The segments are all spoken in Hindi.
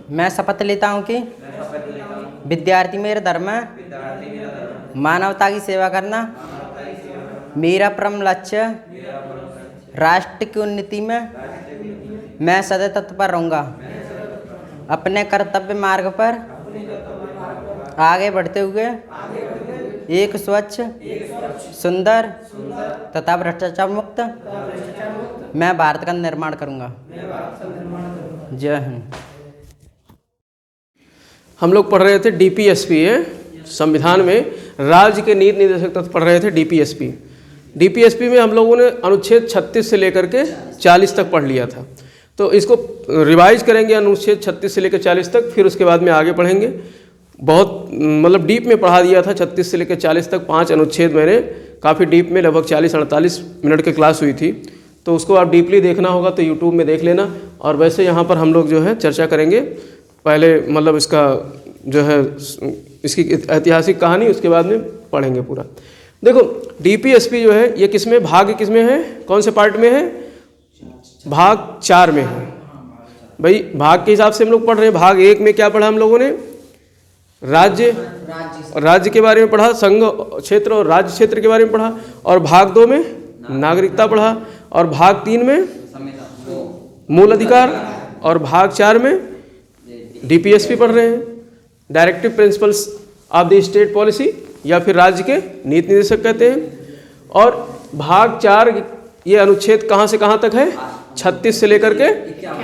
मैं शपथ लेता हूँ कि विद्यार्थी मेरा धर्म है, मानवता की सेवा करना मेरा परम लक्ष्य, राष्ट्र की उन्नति में मैं सदैव तत्पर रहूँगा। अपने कर्तव्य मार्ग पर आगे बढ़ते हुए एक स्वच्छ, सुंदर तथा भ्रष्टाचार मुक्त मैं भारत का निर्माण करूँगा। जय हिंद। हम लोग पढ़ रहे थे डीपीएसपी है, संविधान में राज्य के नीति निर्देशक तत्व पढ़ रहे थे डीपीएसपी। डीपीएसपी में हम लोगों ने अनुच्छेद 36 से लेकर के 40 तक पढ़ लिया था, तो इसको रिवाइज करेंगे अनुच्छेद 36 से लेकर 40 तक, फिर उसके बाद में आगे पढ़ेंगे। बहुत मतलब डीप में पढ़ा दिया था 36 से लेकर 40 तक, 5 अनुच्छेद मैंने काफ़ी डीप में, लगभग 40-48 मिनट की क्लास हुई थी, तो उसको आप डीपली देखना होगा तो यूट्यूब में देख लेना। और वैसे यहाँ पर हम लोग जो है चर्चा करेंगे, पहले मतलब इसका जो है इसकी ऐतिहासिक कहानी, उसके बाद में पढ़ेंगे पूरा। देखो डीपीएसपी जो है ये किस में, भाग किस में है, कौन से पार्ट में है, भाग 4 में है। भाई भाग के हिसाब से हम लोग पढ़ रहे हैं। भाग 1 में क्या पढ़ा हम लोगों ने, राज्य के बारे में पढ़ा, संघ क्षेत्र और राज्य क्षेत्र के बारे में पढ़ा, और भाग 2 में नागरिकता पढ़ा, और भाग 3 में मूल अधिकार, और भाग 4 में डीपीएसपी पढ़ रहे हैं, directive principles of the state policy, या फिर राज्य के नीति निर्देशक कहते हैं। और भाग 4 ये अनुच्छेद कहाँ से कहाँ तक है, 36 से लेकर के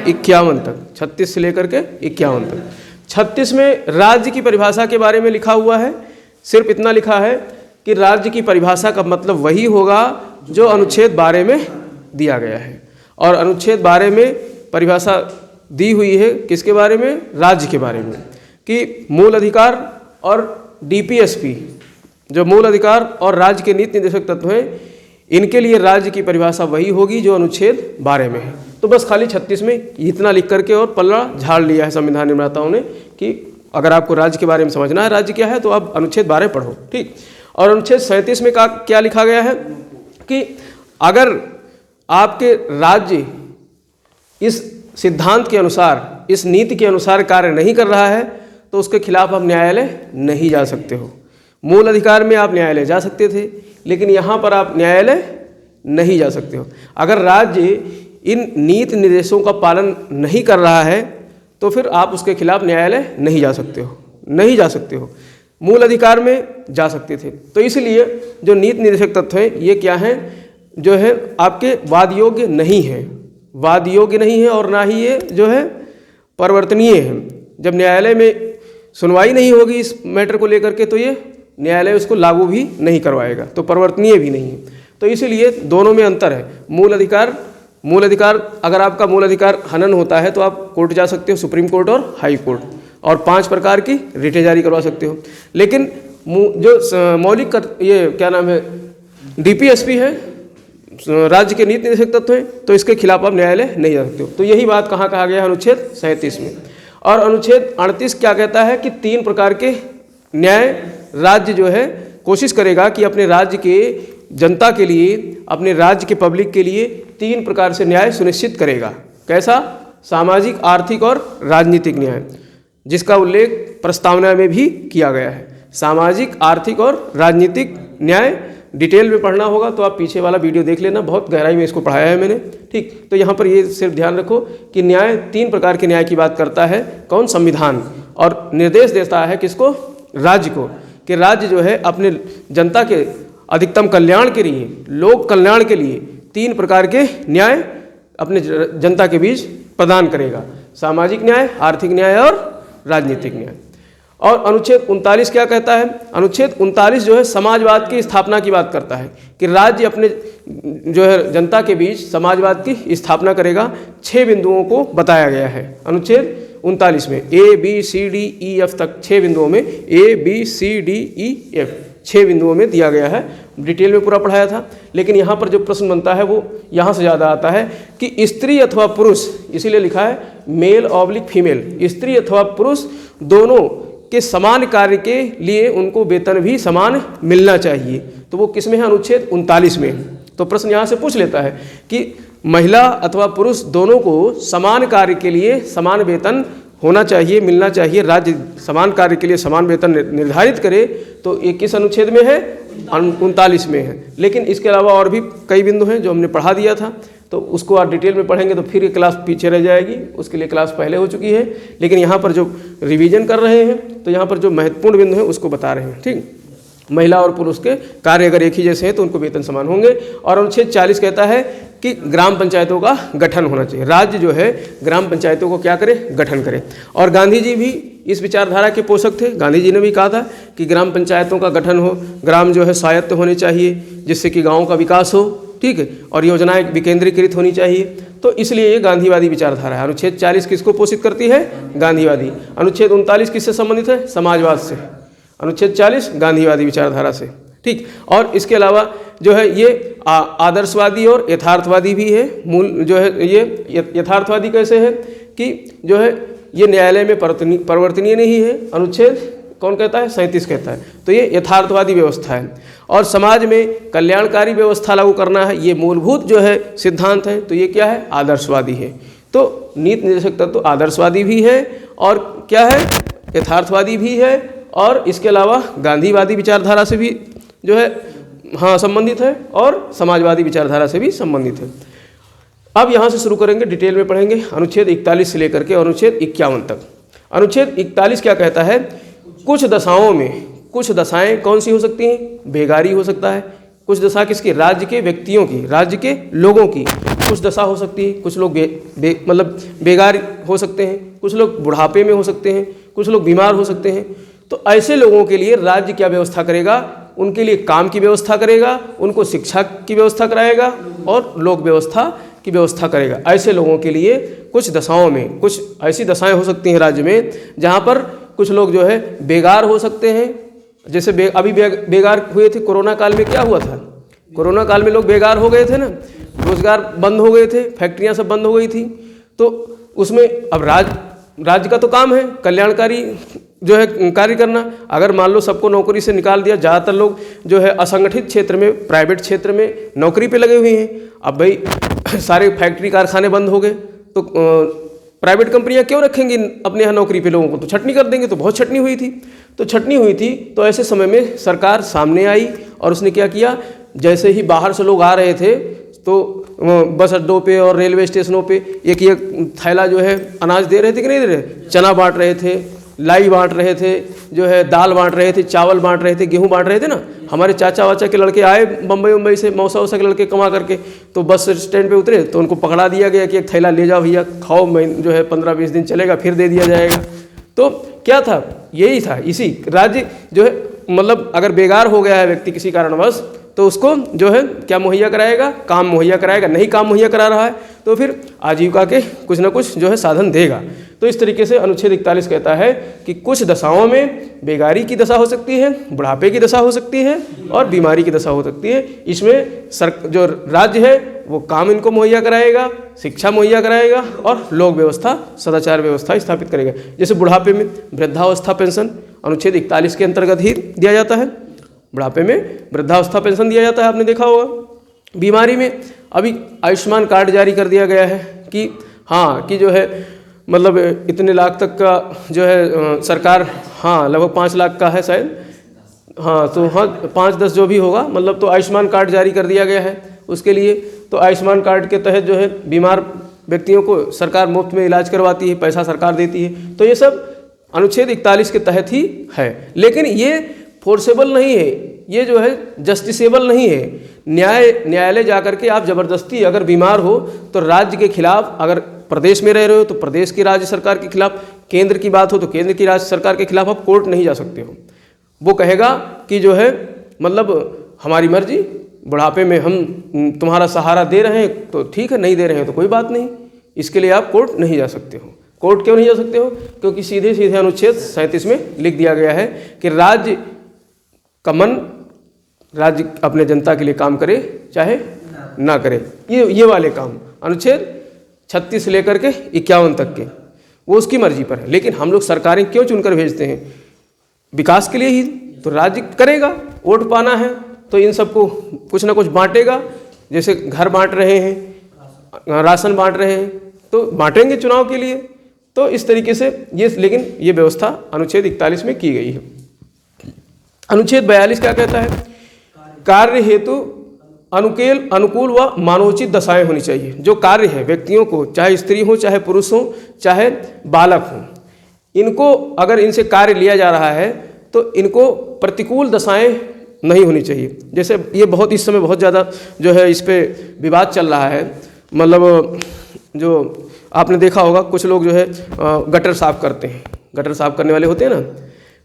51 तक, 36 से लेकर के 51 तक। 36 में राज्य की परिभाषा के बारे में लिखा हुआ है, सिर्फ इतना लिखा है कि राज्य की परिभाषा का मतलब वही होगा जो अनुच्छेद 12 में दिया गया है। और अनुच्छेद 12 में परिभाषा दी हुई है किसके बारे में, राज्य के बारे में, कि मूल अधिकार और डीपीएसपी जो मूल अधिकार और राज्य के नीति निर्देशक तत्व हैं, इनके लिए राज्य की परिभाषा वही होगी जो अनुच्छेद 12 में है। तो बस खाली 36 में इतना लिख करके और पल्ला झाड़ लिया है संविधान निर्माताओं ने कि अगर आपको राज्य के बारे में समझना है राज्य क्या है तो आप अनुच्छेद 12 पढ़ो, ठीक। और अनुच्छेद 37 में क्या लिखा गया है कि अगर आपके राज्य इस सिद्धांत के अनुसार, इस नीति के अनुसार कार्य नहीं कर रहा है तो उसके खिलाफ आप न्यायालय नहीं जा सकते हो। मूल अधिकार में आप न्यायालय जा सकते थे, लेकिन यहाँ पर आप न्यायालय नहीं जा सकते हो। अगर राज्य इन नीति निर्देशों का पालन नहीं कर रहा है तो फिर आप उसके खिलाफ न्यायालय नहीं जा सकते हो, नहीं जा सकते हो। मूल अधिकार में जा सकते थे। तो इसलिए जो नीति निर्देशक तत्व हैं ये क्या हैं, जो है आपके वाद योग्य नहीं है, वाद योग्य नहीं है, और ना ही ये जो है परिवर्तनीय है। जब न्यायालय में सुनवाई नहीं होगी इस मैटर को लेकर के तो ये न्यायालय उसको लागू भी नहीं करवाएगा, तो परिवर्तनीय भी नहीं है। तो इसीलिए दोनों में अंतर है। मूल अधिकार अगर आपका मूल अधिकार हनन होता है तो आप कोर्ट जा सकते हो, सुप्रीम कोर्ट और हाई कोर्ट, और 5 प्रकार की रिटें जारी करवा सकते हो। लेकिन जो मौलिक ये क्या नाम है डीपीएसपी है, राज्य के नीति निर्देशक तत्व हैं, तो इसके खिलाफ आप न्यायालय नहीं जा सकते हो। तो यही बात कहाँ कहा गया है, अनुच्छेद 37 में। और अनुच्छेद 38 क्या कहता है कि 3 प्रकार के न्याय राज्य जो है कोशिश करेगा कि अपने राज्य के जनता के लिए, अपने राज्य के पब्लिक के लिए 3 प्रकार से न्याय सुनिश्चित करेगा। कैसा, सामाजिक, आर्थिक और राजनीतिक न्याय, जिसका उल्लेख प्रस्तावना में भी किया गया है। सामाजिक, आर्थिक और राजनीतिक न्याय डिटेल में पढ़ना होगा तो आप पीछे वाला वीडियो देख लेना, बहुत गहराई में इसको पढ़ाया है मैंने, ठीक। तो यहाँ पर ये सिर्फ ध्यान रखो कि न्याय 3 प्रकार के न्याय की बात करता है कौन, संविधान, और निर्देश देता है किसको, राज्य को, कि राज्य जो है अपने जनता के अधिकतम कल्याण के लिए, लोक कल्याण के लिए 3 प्रकार के न्याय अपने जनता के बीच प्रदान करेगा, सामाजिक न्याय, आर्थिक न्याय और राजनीतिक न्याय। और अनुच्छेद 39 क्या कहता है, अनुच्छेद 39 जो है समाजवाद की स्थापना की बात करता है कि राज्य अपने जो है जनता के बीच समाजवाद की स्थापना करेगा। 6 बिंदुओं को बताया गया है अनुच्छेद 39 में, ABCDEF तक 6 बिंदुओं में, ABCDEF 6 बिंदुओं में दिया गया है। डिटेल में पूरा पढ़ाया था। लेकिन यहाँ पर जो प्रश्न बनता है वो यहाँ से ज़्यादा आता है कि स्त्री अथवा पुरुष, इसीलिए लिखा है मेल ऑब्लिक फीमेल, स्त्री अथवा पुरुष दोनों के समान कार्य के लिए उनको वेतन भी समान मिलना चाहिए। तो वो किस में है, अनुच्छेद 39 में। तो प्रश्न यहाँ से पूछ लेता है कि महिला अथवा पुरुष दोनों को समान कार्य के लिए समान वेतन होना चाहिए, मिलना चाहिए, राज्य समान कार्य के लिए समान वेतन निर्धारित करे, तो ये किस अनुच्छेद में है? 39 में है। लेकिन इसके अलावा और भी कई बिंदु हैं जो हमने पढ़ा दिया था, तो उसको आप डिटेल में पढ़ेंगे तो फिर ये क्लास पीछे रह जाएगी, उसके लिए क्लास पहले हो चुकी है। लेकिन यहाँ पर जो रिवीजन कर रहे हैं तो यहाँ पर जो महत्वपूर्ण बिंदु हैं उसको बता रहे हैं। ठीक, महिला और पुरुष के कार्य अगर एक ही जैसे हैं तो उनको वेतन समान होंगे। और अनुच्छेद 40 कहता है कि ग्राम पंचायतों का गठन होना चाहिए। राज्य जो है ग्राम पंचायतों को क्या करे? गठन करे। और गांधी जी भी इस विचारधारा के पोषक थे। गांधी जी ने भी कहा था कि ग्राम पंचायतों का गठन हो, ग्राम जो है स्वायत्त होने चाहिए जिससे कि गाँव का विकास हो। ठीक है, और योजनाएं विकेंद्रीकृत होनी चाहिए। तो इसलिए ये गांधीवादी विचारधारा है। अनुच्छेद 40 किसको पोषित करती है? गांधीवादी। अनुच्छेद 39 किससे संबंधित है? समाजवाद से। अनुच्छेद 40 गांधीवादी विचारधारा से। ठीक, और इसके अलावा जो है ये आदर्शवादी और यथार्थवादी भी है। मूल जो है ये यथार्थवादी कैसे है कि जो है ये न्यायालय में परिवर्तनीय नहीं है। अनुच्छेद कौन कहता है? 37 कहता है। तो ये यथार्थवादी व्यवस्था है। और समाज में कल्याणकारी व्यवस्था लागू करना है, ये मूलभूत जो है सिद्धांत है। तो ये क्या है? आदर्शवादी है। तो नीति निर्देशक तत्व तो आदर्शवादी भी है और क्या है? यथार्थवादी भी है। और इसके अलावा गांधीवादी विचारधारा से भी जो है हाँ संबंधित है और समाजवादी विचारधारा से भी संबंधित है। अब यहाँ से शुरू करेंगे, डिटेल में पढ़ेंगे अनुच्छेद 41 से लेकर के अनुच्छेद 51 तक। अनुच्छेद 41 क्या कहता है? कुछ दशाओं में, कुछ दशाएं कौन सी हो सकती हैं? बेगारी हो सकता है। कुछ दशा किसकी? राज्य के व्यक्तियों की, राज्य के लोगों की कुछ दशा हो सकती है। कुछ लोग मतलब बेगार हो सकते हैं, कुछ लोग बुढ़ापे में हो सकते हैं, कुछ लोग बीमार हो सकते हैं। तो ऐसे लोगों के लिए राज्य क्या व्यवस्था करेगा? उनके लिए काम की व्यवस्था करेगा, उनको शिक्षा की व्यवस्था कराएगा और लोक व्यवस्था की व्यवस्था करेगा। ऐसे लोगों के लिए कुछ दशाओं में, कुछ ऐसी दशाएं हो सकती हैं राज्य में जहाँ पर कुछ लोग जो है बेगार हो सकते हैं। जैसे अभी बेगार हुए थे कोरोना काल में। क्या हुआ था? कोरोना काल में लोग बेगार हो गए थे ना, रोजगार बंद हो गए थे, फैक्ट्रियां सब बंद हो गई थी। तो उसमें अब राज्य का तो काम है कल्याणकारी जो है कार्य करना। अगर मान लो सबको नौकरी से निकाल दिया, ज़्यादातर लोग जो है असंगठित क्षेत्र में, प्राइवेट क्षेत्र में नौकरी पे लगे हुए हैं। अब भाई सारे फैक्ट्री कारखाने बंद हो गए तो प्राइवेट कंपनियां क्यों रखेंगी अपने यहाँ नौकरी पे लोगों को? तो छटनी कर देंगे। तो बहुत छटनी हुई थी। तो ऐसे समय में सरकार सामने आई और उसने क्या किया? जैसे ही बाहर से लोग आ रहे थे तो बस अड्डों पे और रेलवे स्टेशनों पे एक थैला जो है अनाज दे रहे थे कि नहीं दे रहे? चना बांट रहे थे, लाई बांट रहे थे, जो है दाल बांट रहे थे, चावल बांट रहे थे, गेहूं बांट रहे थे ना। हमारे चाचा वाचा के लड़के आए बम्बई से, मौसा वौसा के लड़के कमा करके, तो बस स्टैंड पे उतरे तो उनको पकड़ा दिया गया कि एक थैला ले जाओ भैया, खाओ, जो है 15-20 दिन चलेगा फिर दे दिया जाएगा। तो क्या था? यही था। इसी राज्य जो है मतलब अगर बेगार हो गया है व्यक्ति किसी कारणवश तो उसको जो है क्या मुहैया कराएगा? काम मुहैया कराएगा। नहीं काम मुहैया करा रहा है तो फिर आजीविका के कुछ ना कुछ जो है साधन देगा। तो इस तरीके से अनुच्छेद 41 कहता है कि कुछ दशाओं में बेगारी की दशा हो सकती है, बुढ़ापे की दशा हो सकती है और बीमारी की दशा हो सकती है। इसमें जो राज्य है वो काम इनको मुहैया कराएगा, शिक्षा मुहैया कराएगा और लोक व्यवस्था, सदाचार व्यवस्था स्थापित करेगा। जैसे बुढ़ापे में वृद्धावस्था पेंशन अनुच्छेद 41 के अंतर्गत ही दिया जाता है। बुढ़ापे में वृद्धावस्था पेंशन दिया जाता है, आपने देखा होगा। बीमारी में अभी आयुष्मान कार्ड जारी कर दिया गया है कि हाँ कि जो है मतलब इतने लाख तक का जो है सरकार, हाँ लगभग 5 लाख का है शायद, हाँ तो हाँ 5-10 जो भी होगा मतलब, तो आयुष्मान कार्ड जारी कर दिया गया है उसके लिए। तो आयुष्मान कार्ड के तहत जो है बीमार व्यक्तियों को सरकार मुफ्त में इलाज करवाती है, पैसा सरकार देती है। तो ये सब अनुच्छेद 41 के तहत ही है। लेकिन ये फोर्सेबल नहीं है, ये जो है जस्टिसेबल नहीं है। न्यायालय जाकर के आप जबरदस्ती अगर बीमार हो तो राज्य के खिलाफ, अगर प्रदेश में रह रहे हो तो प्रदेश की राज्य सरकार के खिलाफ, केंद्र की बात हो तो केंद्र की राज्य सरकार के खिलाफ आप कोर्ट नहीं जा सकते हो। वो कहेगा कि जो है मतलब हमारी मर्जी, बुढ़ापे में हम तुम्हारा सहारा दे रहे हैं तो ठीक है, नहीं दे रहे हैं तो कोई बात नहीं, इसके लिए आप कोर्ट नहीं जा सकते हो। कोर्ट क्यों नहीं जा सकते हो? क्योंकि सीधे सीधे अनुच्छेद 37 में लिख दिया गया है कि राज्य का मन, राज्य अपने जनता के लिए काम करे चाहे ना करे। ये वाले काम अनुच्छेद 36 से लेकर के 51 तक के वो उसकी मर्जी पर है। लेकिन हम लोग सरकारें क्यों चुनकर भेजते हैं? विकास के लिए ही तो राज्य करेगा। वोट पाना है तो इन सबको कुछ ना कुछ बांटेगा। जैसे घर बांट रहे हैं, राशन बांट रहे हैं, तो बांटेंगे चुनाव के लिए। तो इस तरीके से ये, लेकिन ये व्यवस्था अनुच्छेद 41 में की गई है। अनुच्छेद 42 क्या कहता है? कार्य हेतु अनुकूल व मानवोचित दशाएं होनी चाहिए। जो कार्य है व्यक्तियों को, चाहे स्त्री हो, चाहे पुरुष हो, चाहे बालक हो, इनको अगर इनसे कार्य लिया जा रहा है तो इनको प्रतिकूल दशाएं नहीं होनी चाहिए। जैसे ये बहुत इस समय बहुत ज़्यादा जो है इस पर विवाद चल रहा है। मतलब जो आपने देखा होगा कुछ लोग जो है गटर साफ करते हैं, गटर साफ करने वाले होते हैं ना,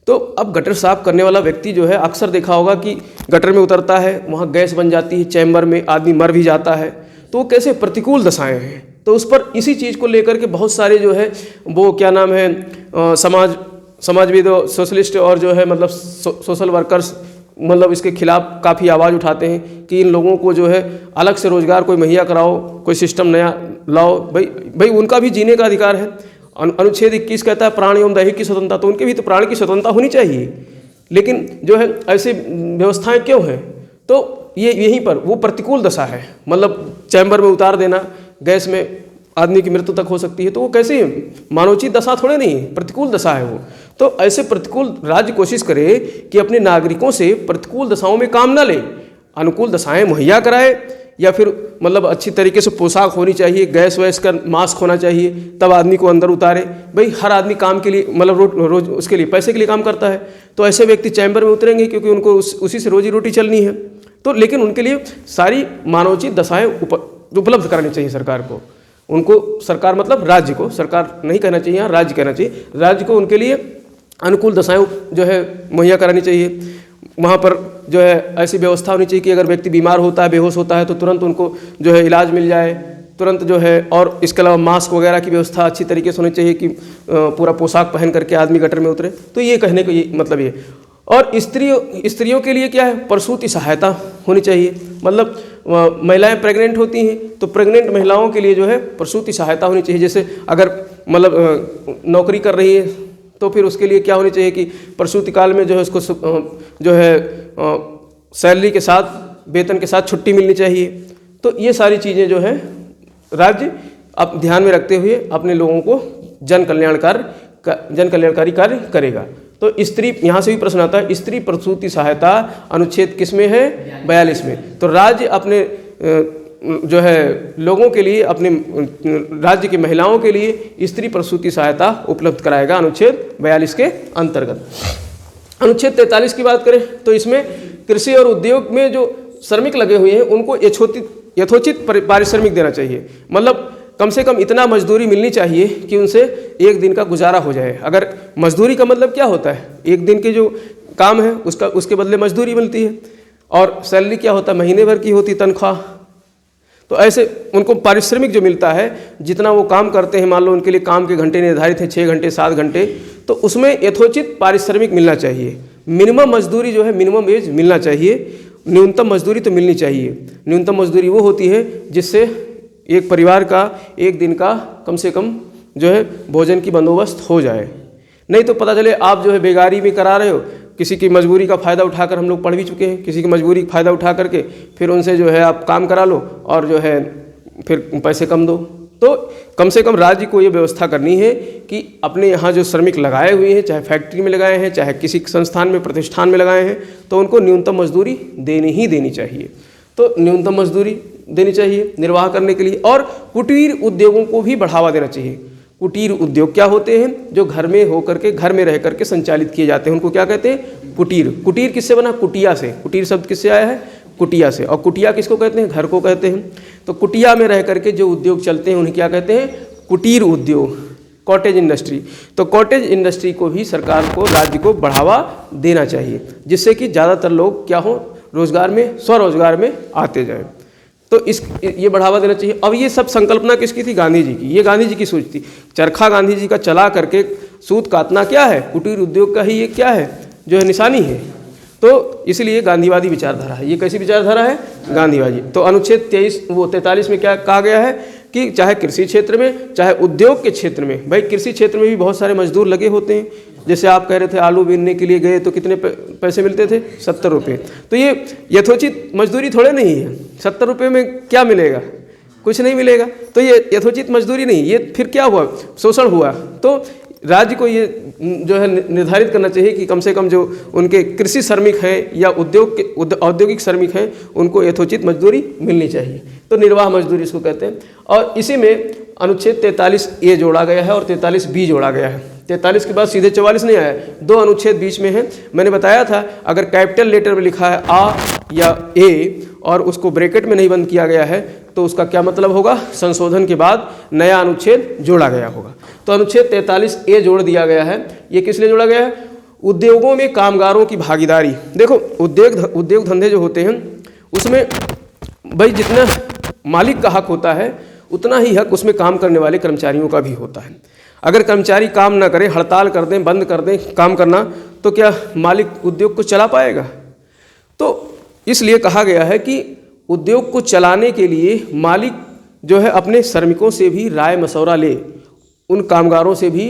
तो अब गटर साफ करने वाला व्यक्ति जो है अक्सर देखा होगा कि गटर में उतरता है, वहाँ गैस बन जाती है चैम्बर में, आदमी मर भी जाता है। तो कैसे प्रतिकूल दशाएं हैं। तो उस पर इसी चीज़ को लेकर के बहुत सारे जो है वो क्या नाम है समाजविद, सोशलिस्ट और जो है मतलब सोशल वर्कर्स मतलब इसके खिलाफ काफ़ी आवाज़ उठाते हैं कि इन लोगों को जो है अलग से रोज़गार कोई मुहैया कराओ, कोई सिस्टम नया लाओ। भाई उनका भी जीने का अधिकार है। अनुच्छेद 21 कहता है प्राण एवं दैहिक की स्वतंत्रता, तो उनके भी तो प्राण की स्वतंत्रता होनी चाहिए। लेकिन जो है ऐसी व्यवस्थाएं क्यों हैं? तो ये यहीं पर वो प्रतिकूल दशा है। मतलब चैम्बर में उतार देना, गैस में आदमी की मृत्यु तक हो सकती है। तो वो कैसे मानवोचित दशा थोड़े नहीं है, प्रतिकूल दशा है वो। तो ऐसे प्रतिकूल राज्य कोशिश करे कि अपने नागरिकों से प्रतिकूल दशाओं में काम ना ले, अनुकूल दशाएं मुहैया कराए, या फिर मतलब अच्छी तरीके से पोशाक होनी चाहिए, गैस वैस का मास्क होना चाहिए, तब आदमी को अंदर उतारे। भाई हर आदमी काम के लिए मतलब रोज उसके लिए पैसे के लिए काम करता है, तो ऐसे व्यक्ति चैम्बर में उतरेंगे क्योंकि उनको उसी से रोजी रोटी चलनी है। तो लेकिन उनके लिए सारी मानवोचित दशाएं उपलब्ध करानी चाहिए सरकार को। उनको सरकार मतलब राज्य को, सरकार नहीं कहना चाहिए, यहाँ राज्य कहना चाहिए, राज्य को उनके लिए अनुकूल दशाएं जो है मुहैया करानी चाहिए। वहाँ पर जो है ऐसी व्यवस्था होनी चाहिए कि अगर व्यक्ति बीमार होता है, बेहोश होता है, तो तुरंत उनको जो है इलाज मिल जाए, तुरंत जो है। और इसके अलावा मास्क वगैरह की व्यवस्था अच्छी तरीके से होनी चाहिए कि पूरा पोशाक पहन करके आदमी गटर में उतरे। तो ये कहने को ये मतलब ये। और स्त्रियों के लिए क्या है? प्रसूति सहायता होनी चाहिए। मतलब महिलाएं प्रेग्नेंट होती हैं तो प्रेग्नेंट महिलाओं के लिए जो है प्रसूति सहायता होनी चाहिए। जैसे अगर मतलब नौकरी कर रही है तो फिर उसके लिए क्या होनी चाहिए कि प्रसूति काल में जो है उसको जो है सैलरी के साथ, वेतन के साथ छुट्टी मिलनी चाहिए। तो ये सारी चीज़ें जो है राज्य अब ध्यान में रखते हुए अपने लोगों को जन कल्याणकारी कार्य करेगा। तो स्त्री, यहाँ से भी प्रश्न आता है, स्त्री प्रसूति सहायता अनुच्छेद किस में है? 42 में। तो राज्य अपने जो है लोगों के लिए, अपने राज्य की महिलाओं के लिए स्त्री प्रसूति सहायता उपलब्ध कराएगा अनुच्छेद 42 के अंतर्गत। अनुच्छेद 43 की बात करें तो इसमें कृषि और उद्योग में जो श्रमिक लगे हुए हैं उनको यथोचित पारिश्रमिक देना चाहिए। मतलब कम से कम इतना मजदूरी मिलनी चाहिए कि उनसे एक दिन का गुजारा हो जाए। अगर मजदूरी का मतलब क्या होता है? एक दिन के जो काम है उसके बदले मजदूरी मिलती है। और सैलरी क्या होता है? महीने भर की होती तनख्वाह। तो ऐसे उनको पारिश्रमिक जो मिलता है, जितना वो काम करते हैं, मान लो उनके लिए काम के घंटे निर्धारित हैं 6 घंटे 7 घंटे, तो उसमें यथोचित पारिश्रमिक मिलना चाहिए। मिनिमम मजदूरी जो है, मिनिमम वेज मिलना चाहिए। न्यूनतम मजदूरी तो मिलनी चाहिए। न्यूनतम मजदूरी वो होती है जिससे एक परिवार का एक दिन का कम से कम जो है भोजन की बंदोबस्त हो जाए। नहीं तो पता चले आप जो है बेगारी में करा रहे हो, किसी की मजबूरी का फ़ायदा उठाकर, हम लोग पढ़ भी चुके हैं, किसी की मजबूरी का फ़ायदा उठा करके फिर उनसे जो है आप काम करा लो और जो है फिर पैसे कम दो। तो कम से कम राज्य को ये व्यवस्था करनी है कि अपने यहाँ जो श्रमिक लगाए हुए हैं, चाहे फैक्ट्री में लगाए हैं, चाहे किसी संस्थान में, प्रतिष्ठान में लगाए हैं, तो उनको न्यूनतम मजदूरी देनी चाहिए। तो न्यूनतम मजदूरी देनी चाहिए निर्वाह करने के लिए। और कुटीर उद्योगों को भी बढ़ावा देना चाहिए। कुटीर उद्योग क्या होते हैं? जो घर में होकर के, घर में रह करके संचालित किए जाते हैं, उनको क्या कहते हैं? कुटीर। कुटीर किससे बना? कुटिया से। कुटीर शब्द किससे आया है? कुटिया से। और कुटिया किसको कहते हैं? घर को कहते हैं। तो कुटिया में रह करके जो उद्योग चलते हैं उन्हें क्या कहते हैं? कुटीर उद्योग, कॉटेज इंडस्ट्री। तो कॉटेज इंडस्ट्री को भी सरकार को, राज्य को बढ़ावा देना चाहिए, जिससे कि ज़्यादातर लोग क्या हो, रोजगार में, स्वरोजगार में आते जाएं। तो ये बढ़ावा देना चाहिए। अब ये सब संकल्पना किसकी थी? गांधी जी की। ये गांधी जी की सोच थी। चरखा गांधी जी का चला करके सूत काटना क्या है? कुटीर उद्योग का ही ये क्या है, जो है निशानी है। तो इसलिए गांधीवादी विचारधारा है। ये कैसी विचारधारा है? गांधीवादी। तो अनुच्छेद 43 में क्या कहा गया है कि चाहे कृषि क्षेत्र में, चाहे उद्योग के क्षेत्र में, भाई कृषि क्षेत्र में भी बहुत सारे मजदूर लगे होते हैं। जैसे आप कह रहे थे आलू बीनने के लिए गए तो कितने पैसे मिलते थे? 70 रुपये। तो ये यथोचित मजदूरी थोड़े नहीं है। 70 रुपये में क्या मिलेगा? कुछ नहीं मिलेगा। तो ये यथोचित मजदूरी नहीं, ये फिर क्या हुआ, शोषण हुआ। तो राज्य को ये जो है निर्धारित करना चाहिए कि कम से कम जो उनके कृषि श्रमिक हैं या औद्योगिक श्रमिक हैं उनको यथोचित मजदूरी मिलनी चाहिए। तो निर्वाह मजदूरी इसको कहते हैं। और इसी में अनुच्छेद 43A जोड़ा गया है और 43B जोड़ा गया है। 43 के बाद सीधे 44 नहीं आया, 2 अनुच्छेद बीच में है। मैंने बताया था अगर कैपिटल लेटर में लिखा है आ या ए और उसको ब्रैकेट में नहीं बंद किया गया है तो उसका क्या मतलब होगा, संशोधन के बाद नया अनुच्छेद जोड़ा गया होगा। तो अनुच्छेद 43A जोड़ दिया गया है। ये किस लिए जोड़ा गया है, उद्योगों में कामगारों की भागीदारी। देखो उद्योग धंधे जो होते हैं उसमें भाई जितना मालिक का हक होता है उतना ही हक उसमें काम करने वाले कर्मचारियों का भी होता है। अगर कर्मचारी काम ना करें, हड़ताल कर दें, बंद कर दें काम करना, तो क्या मालिक उद्योग को चला पाएगा। तो इसलिए कहा गया है कि उद्योग को चलाने के लिए मालिक जो है अपने श्रमिकों से भी राय मशवरा ले, उन कामगारों से भी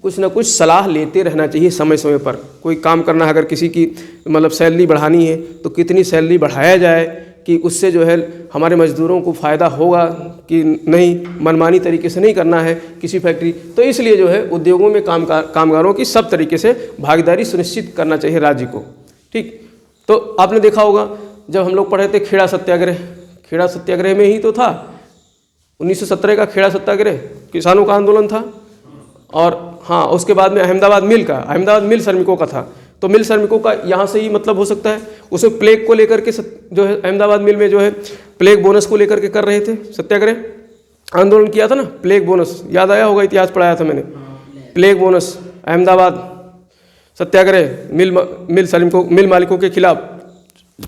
कुछ ना कुछ सलाह लेते रहना चाहिए समय समय पर। कोई काम करना है, अगर किसी की मतलब सैलरी बढ़ानी है तो कितनी सैलरी बढ़ाया जाए कि उससे जो है हमारे मजदूरों को फ़ायदा होगा कि नहीं, मनमानी तरीके से नहीं करना है किसी फैक्ट्री। तो इसलिए जो है उद्योगों में कामगारों की सब तरीके से भागीदारी सुनिश्चित करना चाहिए राज्य को। ठीक, तो आपने देखा होगा जब हम लोग पढ़े थे खेड़ा सत्याग्रह में ही तो था 1917 का खेड़ा सत्याग्रह, किसानों का आंदोलन था। और हाँ, उसके बाद में अहमदाबाद मिल श्रमिकों का था। तो मिल श्रमिकों का यहाँ से ही मतलब हो सकता है, उसमें प्लेग को लेकर के जो है अहमदाबाद मिल में जो है प्लेग बोनस को लेकर के कर रहे थे सत्याग्रह, आंदोलन किया था ना। प्लेग बोनस याद आया होगा, इतिहास पढ़ाया था मैंने। प्लेग बोनस, अहमदाबाद सत्याग्रह, मिल मालिकों के खिलाफ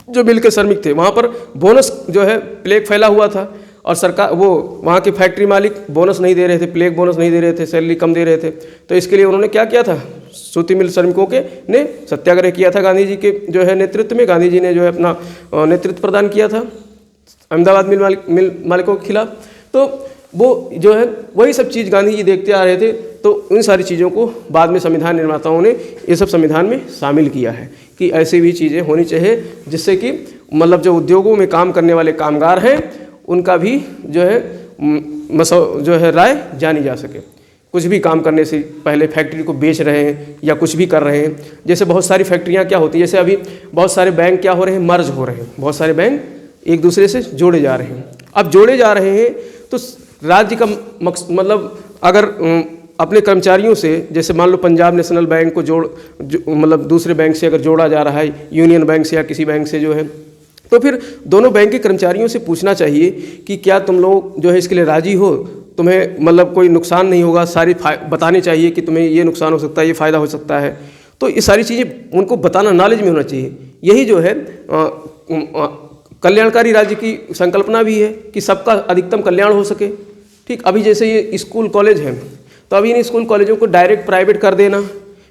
जो मिल के श्रमिक थे वहाँ पर बोनस जो है प्लेग फैला हुआ था और सरकार वो वहाँ के फैक्ट्री मालिक बोनस नहीं दे रहे थे, प्लेग बोनस नहीं दे रहे थे, सैलरी कम दे रहे थे। तो इसके लिए उन्होंने क्या किया था, सूती मिल श्रमिकों के ने सत्याग्रह किया था। गांधी जी के जो है नेतृत्व में, गांधी जी ने जो है अपना नेतृत्व प्रदान किया था अहमदाबाद मिल मालिकों के खिलाफ। तो वो जो है वही सब चीज़ गांधी जी देखते आ रहे थे। तो उन सारी चीज़ों को बाद में संविधान निर्माताओं ने ये सब संविधान में शामिल किया है कि ऐसी भी चीज़ें होनी चाहिए जिससे कि मतलब जो उद्योगों में काम करने वाले कामगार हैं उनका भी जो है राय जानी जा सके। कुछ भी काम करने से पहले फैक्ट्री को बेच रहे हैं या कुछ भी कर रहे हैं, जैसे बहुत सारी फैक्ट्रियां क्या होती है, जैसे अभी बहुत सारे बैंक क्या हो रहे हैं, मर्ज हो रहे हैं, बहुत सारे बैंक एक दूसरे से जोड़े जा रहे हैं। अब जोड़े जा रहे हैं तो राज्य का मतलब अगर अपने कर्मचारियों से, जैसे मान लो पंजाब नेशनल बैंक को मतलब दूसरे बैंक से अगर जोड़ा जा रहा है, यूनियन बैंक से या किसी बैंक से जो है, तो फिर दोनों बैंक के कर्मचारियों से पूछना चाहिए कि क्या तुम लोग जो है इसके लिए राजी हो, तुम्हें मतलब कोई नुकसान नहीं होगा, सारी बतानी चाहिए कि तुम्हें ये नुकसान हो सकता है, ये फ़ायदा हो सकता है। तो ये सारी चीज़ें उनको बताना, नॉलेज में होना चाहिए। यही जो है कल्याणकारी राज्य की संकल्पना भी है कि सबका अधिकतम कल्याण हो सके। ठीक, अभी जैसे ये स्कूल कॉलेज हैं तो अभी इन स्कूल कॉलेजों को डायरेक्ट प्राइवेट कर देना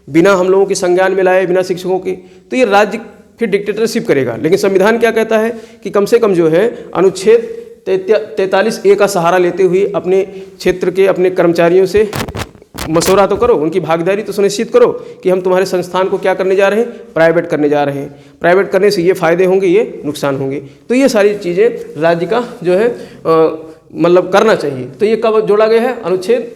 बिना हम लोगों के संज्ञान में लाए, बिना शिक्षकों के, तो ये राज्य फिर डिक्टेटरशिप करेगा। लेकिन संविधान क्या कहता है कि कम से कम जो है अनुच्छेद 43A का सहारा लेते हुए अपने क्षेत्र के अपने कर्मचारियों से मशवरा तो करो, उनकी भागीदारी तो सुनिश्चित करो कि हम तुम्हारे संस्थान को क्या करने जा रहे हैं, प्राइवेट करने जा रहे हैं। प्राइवेट करने से ये फ़ायदे होंगे, ये नुकसान होंगे। तो ये सारी चीज़ें राज्य का जो है मतलब करना चाहिए। तो ये कब जोड़ा गया है, अनुच्छेद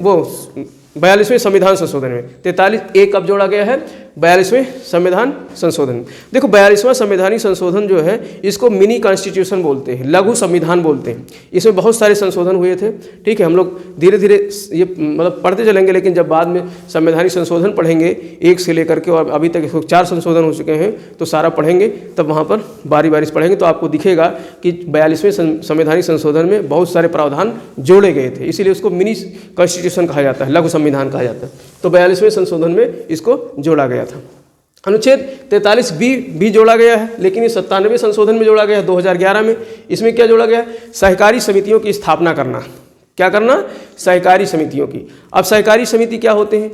42वें संविधान संशोधन में। 43A कब जोड़ा गया है, 42वें संविधान संशोधन। देखो 42वां संवैधानिक संशोधन जो है इसको मिनी कॉन्स्टिट्यूशन बोलते हैं, लघु संविधान बोलते हैं। इसमें बहुत सारे संशोधन हुए थे। ठीक है, हम लोग धीरे धीरे ये मतलब पढ़ते चलेंगे, लेकिन जब बाद में संवैधानिक संशोधन पढ़ेंगे 1 से लेकर के और अभी तक 4 संशोधन हो चुके हैं, तो सारा पढ़ेंगे तब वहाँ पर बारी बारी से पढ़ेंगे तो आपको दिखेगा कि 42वें संवैधानिक संशोधन में बहुत सारे प्रावधान जोड़े गए थे। इसीलिए उसको मिनी कॉन्स्टिट्यूशन कहा जाता है, लघु संविधान कहा जाता है। तो 42वें संशोधन में इसको जोड़ा गया था। अनुच्छेद 43B भी जोड़ा गया है, लेकिन ये 97वें संशोधन में जोड़ा गया है 2011 में। इसमें क्या जोड़ा गया है, सहकारी समितियों की स्थापना करना। क्या करना, सहकारी समितियों की। अब सहकारी समिति क्या होते हैं,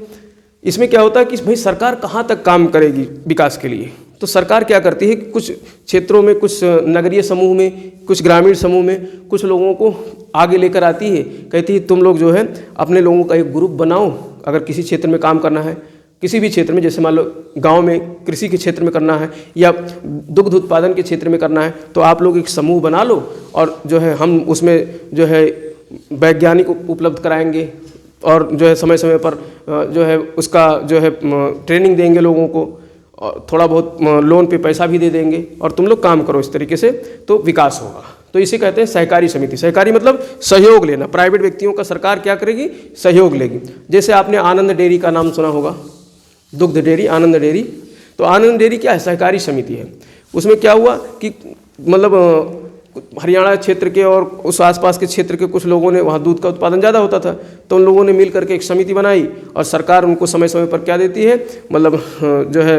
इसमें क्या होता है कि भाई सरकार कहाँ तक काम करेगी विकास के लिए। तो सरकार क्या करती है, कुछ क्षेत्रों में, कुछ नगरीय समूह में, कुछ ग्रामीण समूह में कुछ लोगों को आगे लेकर आती है, कहती है तुम लोग जो है अपने लोगों का एक ग्रुप बनाओ। अगर किसी क्षेत्र में काम करना है, किसी भी क्षेत्र में, जैसे मान लो गांव में कृषि के क्षेत्र में करना है या दुग्ध उत्पादन के क्षेत्र में करना है, तो आप लोग एक समूह बना लो और जो है हम उसमें जो है वैज्ञानिक उपलब्ध कराएंगे और जो है समय समय पर जो है उसका जो है ट्रेनिंग देंगे लोगों को, और थोड़ा बहुत लोन पे पैसा भी दे देंगे और तुम लोग काम करो इस तरीके से, तो विकास होगा। तो इसे कहते हैं सहकारी समिति। सहकारी मतलब सहयोग लेना, प्राइवेट व्यक्तियों का सरकार क्या करेगी, सहयोग लेगी। जैसे आपने आनंद डेयरी का नाम सुना होगा, दुग्ध डेयरी, आनंद डेयरी। तो आनंद डेयरी क्या है, सहकारी समिति है। उसमें क्या हुआ कि मतलब हरियाणा क्षेत्र के और उस आसपास के क्षेत्र के कुछ लोगों ने, वहाँ दूध का उत्पादन ज़्यादा होता था, तो उन लोगों ने मिल करके एक समिति बनाई और सरकार उनको समय समय पर क्या देती है, मतलब जो है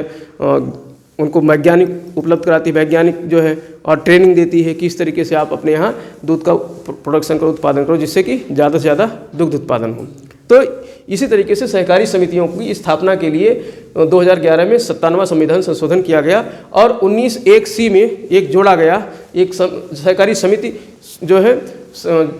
उनको वैज्ञानिक उपलब्ध कराती है, वैज्ञानिक जो है और ट्रेनिंग देती है कि इस तरीके से आप अपने यहाँ दूध का प्रोडक्शन करो, उत्पादन करो, जिससे कि ज़्यादा से ज़्यादा दुग्ध उत्पादन हो। तो इसी तरीके से सहकारी समितियों की स्थापना के लिए 2011 में 97वां संविधान संशोधन किया गया और 19(1)(c) में एक जोड़ा गया, एक सहकारी समिति जो है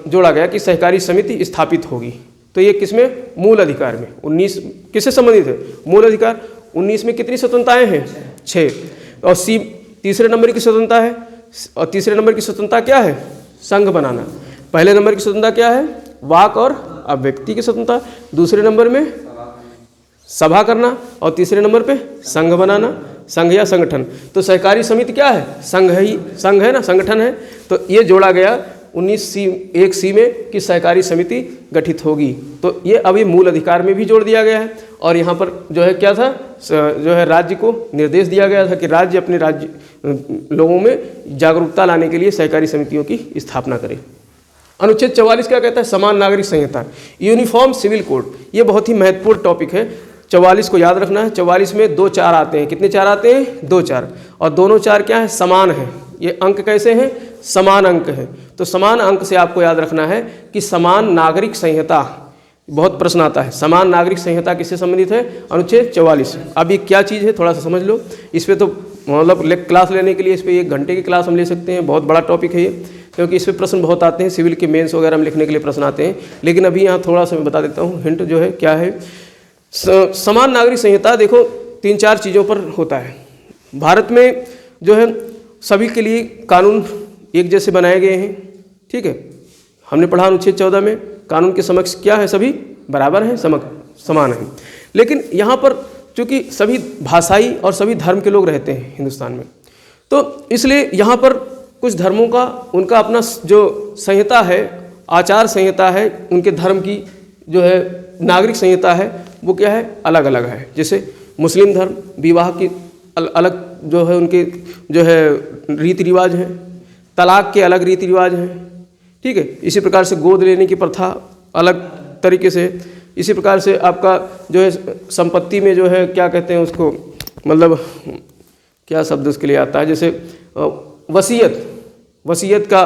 जोड़ा गया कि सहकारी समिति स्थापित होगी। तो ये किसमें, मूल अधिकार में। 19 किससे संबंधित है, मूल अधिकार। 19 में कितनी स्वतंत्रताएं हैं, 6। और C तीसरे नंबर की स्वतंत्रता है, और तीसरे नंबर की स्वतंत्रता क्या है, संघ बनाना। पहले नंबर की स्वतंत्रता क्या है, वाक और अभिव्यक्ति की स्वतंत्रता। दूसरे नंबर में सभा करना और तीसरे नंबर पे संघ बनाना, संघ या संगठन। तो सहकारी समिति क्या है, संघ ही, संघ है ना, संगठन है। तो ये जोड़ा गया 19(1)(c) में कि सहकारी समिति गठित होगी। तो ये अभी मूल अधिकार में भी जोड़ दिया गया है। और यहाँ पर जो है क्या था, जो है राज्य को निर्देश दिया गया था कि राज्य अपने राज्य लोगों में जागरूकता लाने के लिए सहकारी समितियों की स्थापना करे। अनुच्छेद 44 क्या कहता है, समान नागरिक संहिता, यूनिफॉर्म सिविल कोड। ये बहुत ही महत्वपूर्ण टॉपिक है, 44 को याद रखना है। 44 में 2 4 आते हैं, कितने 4 आते हैं, 2 4, और दोनों 4 क्या है, समान है। ये अंक कैसे हैं, समान अंक है। तो समान अंक से आपको याद रखना है कि समान नागरिक संहिता, बहुत प्रश्न आता है, समान नागरिक संहिता किससे संबंधित है, अनुच्छेद 44। अब ये क्या चीज़ है थोड़ा सा समझ लो। इस पर तो मतलब क्लास लेने के लिए इस पर 1 घंटे की क्लास हम ले सकते हैं, बहुत बड़ा टॉपिक है ये, क्योंकि इस पर प्रश्न बहुत आते हैं, सिविल के मेंस वगैरह में लिखने के लिए प्रश्न आते हैं। लेकिन अभी यहाँ थोड़ा सा मैं बता देता हूँ, हिंट जो है क्या है। समान नागरिक संहिता देखो 3-4 चीज़ों पर होता है। भारत में जो है सभी के लिए कानून एक जैसे बनाए गए हैं, ठीक है। हमने पढ़ा अनुच्छेद 14 में, कानून के समक्ष क्या है, सभी बराबर हैं, समान हैं। लेकिन यहाँ पर चूँकि सभी भाषाई और सभी धर्म के लोग रहते हैं हिंदुस्तान में, तो इसलिए यहाँ पर कुछ धर्मों का उनका अपना जो संहिता है, आचार संहिता है, उनके धर्म की जो है नागरिक संहिता है, वो क्या है, अलग अलग है। जैसे मुस्लिम धर्म विवाह की अलग जो है उनके जो है रीति रिवाज हैं, तलाक के अलग रीति रिवाज हैं, ठीक है। इसी प्रकार से गोद लेने की प्रथा अलग तरीके से। इसी प्रकार से आपका जो है संपत्ति में जो है क्या कहते हैं उसको, मतलब क्या शब्द उसके लिए आता है, जैसे वसीयत का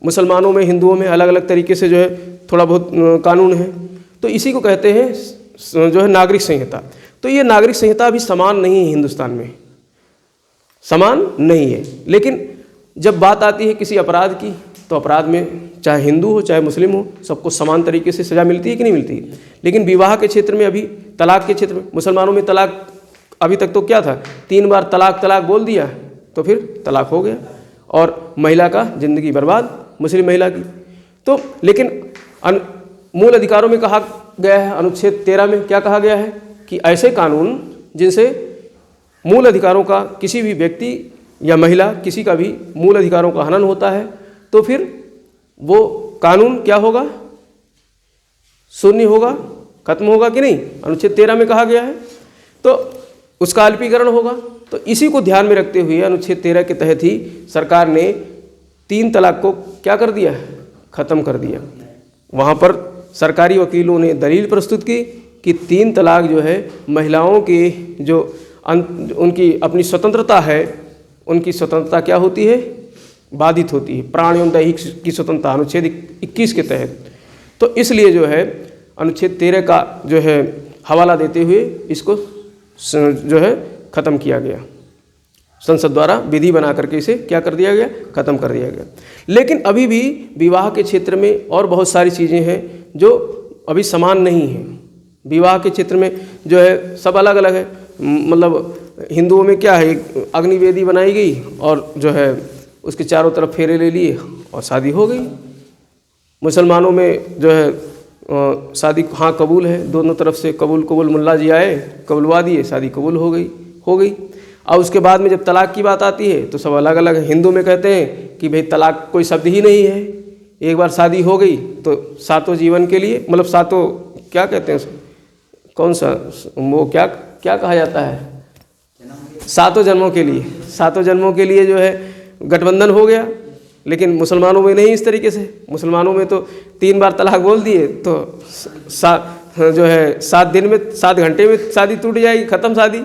मुसलमानों में, हिंदुओं में अलग अलग तरीके से जो है थोड़ा बहुत कानून है। तो इसी को कहते हैं जो है नागरिक संहिता। तो ये नागरिक संहिता अभी समान नहीं है, हिंदुस्तान में समान नहीं है। लेकिन जब बात आती है किसी अपराध की, तो अपराध में चाहे हिंदू हो चाहे मुस्लिम हो, सबको समान तरीके से सज़ा मिलती है कि नहीं मिलती है। लेकिन विवाह के क्षेत्र में, अभी तलाक के क्षेत्र में, मुसलमानों में तलाक अभी तक तो क्या था, 3 बार तलाक बोल दिया तो फिर तलाक हो गया, और महिला का ज़िंदगी बर्बाद, मुस्लिम महिला की। तो लेकिन मूल अधिकारों में कहा गया है, अनुच्छेद 13 में क्या कहा गया है कि ऐसे कानून जिनसे मूल अधिकारों का, किसी भी व्यक्ति या महिला किसी का भी मूल अधिकारों का हनन होता है, तो फिर वो कानून क्या होगा, शून्य होगा, खत्म होगा कि नहीं, अनुच्छेद 13 में कहा गया है। तो उसका अल्पीकरण होगा। तो इसी को ध्यान में रखते हुए अनुच्छेद 13 के तहत ही सरकार ने 3 तलाक को क्या कर दिया, ख़त्म कर दिया। वहाँ पर सरकारी वकीलों ने दलील प्रस्तुत की कि 3 तलाक जो है महिलाओं की जो उनकी अपनी स्वतंत्रता है, उनकी स्वतंत्रता क्या होती है, बाधित होती है, प्राण एवं दैहिक की स्वतंत्रता अनुच्छेद 21 के तहत। तो इसलिए जो है अनुच्छेद 13 का जो है हवाला देते हुए इसको जो है ख़त्म किया गया, संसद द्वारा विधि बना करके इसे क्या कर दिया गया, ख़त्म कर दिया गया। लेकिन अभी भी विवाह के क्षेत्र में और बहुत सारी चीज़ें हैं जो अभी समान नहीं हैं। विवाह के क्षेत्र में जो है सब अलग अलग है। मतलब हिंदुओं में क्या है, अग्निवेदी बनाई गई और जो है उसके चारों तरफ फेरे ले लिए और शादी हो गई। मुसलमानों में जो है शादी हाँ कबूल है, दोनों तरफ से कबूल मुल्ला जी आए, कबूलवा दिए, शादी कबूल हो गई। और उसके बाद में जब तलाक की बात आती है तो सब अलग अलग है। हिंदू में कहते हैं कि भाई तलाक कोई शब्द ही नहीं है, एक बार शादी हो गई तो सातों जीवन के लिए, मतलब सातों क्या कहते हैं, कौन सा वो क्या कहा जाता है, सातों जन्मों के लिए जो है गठबंधन हो गया। लेकिन मुसलमानों में नहीं इस तरीके से, मुसलमानों में तो 3 बार तलाक बोल दिए तो जो है 7 दिन में 7 घंटे में शादी टूट जाएगी, ख़त्म शादी।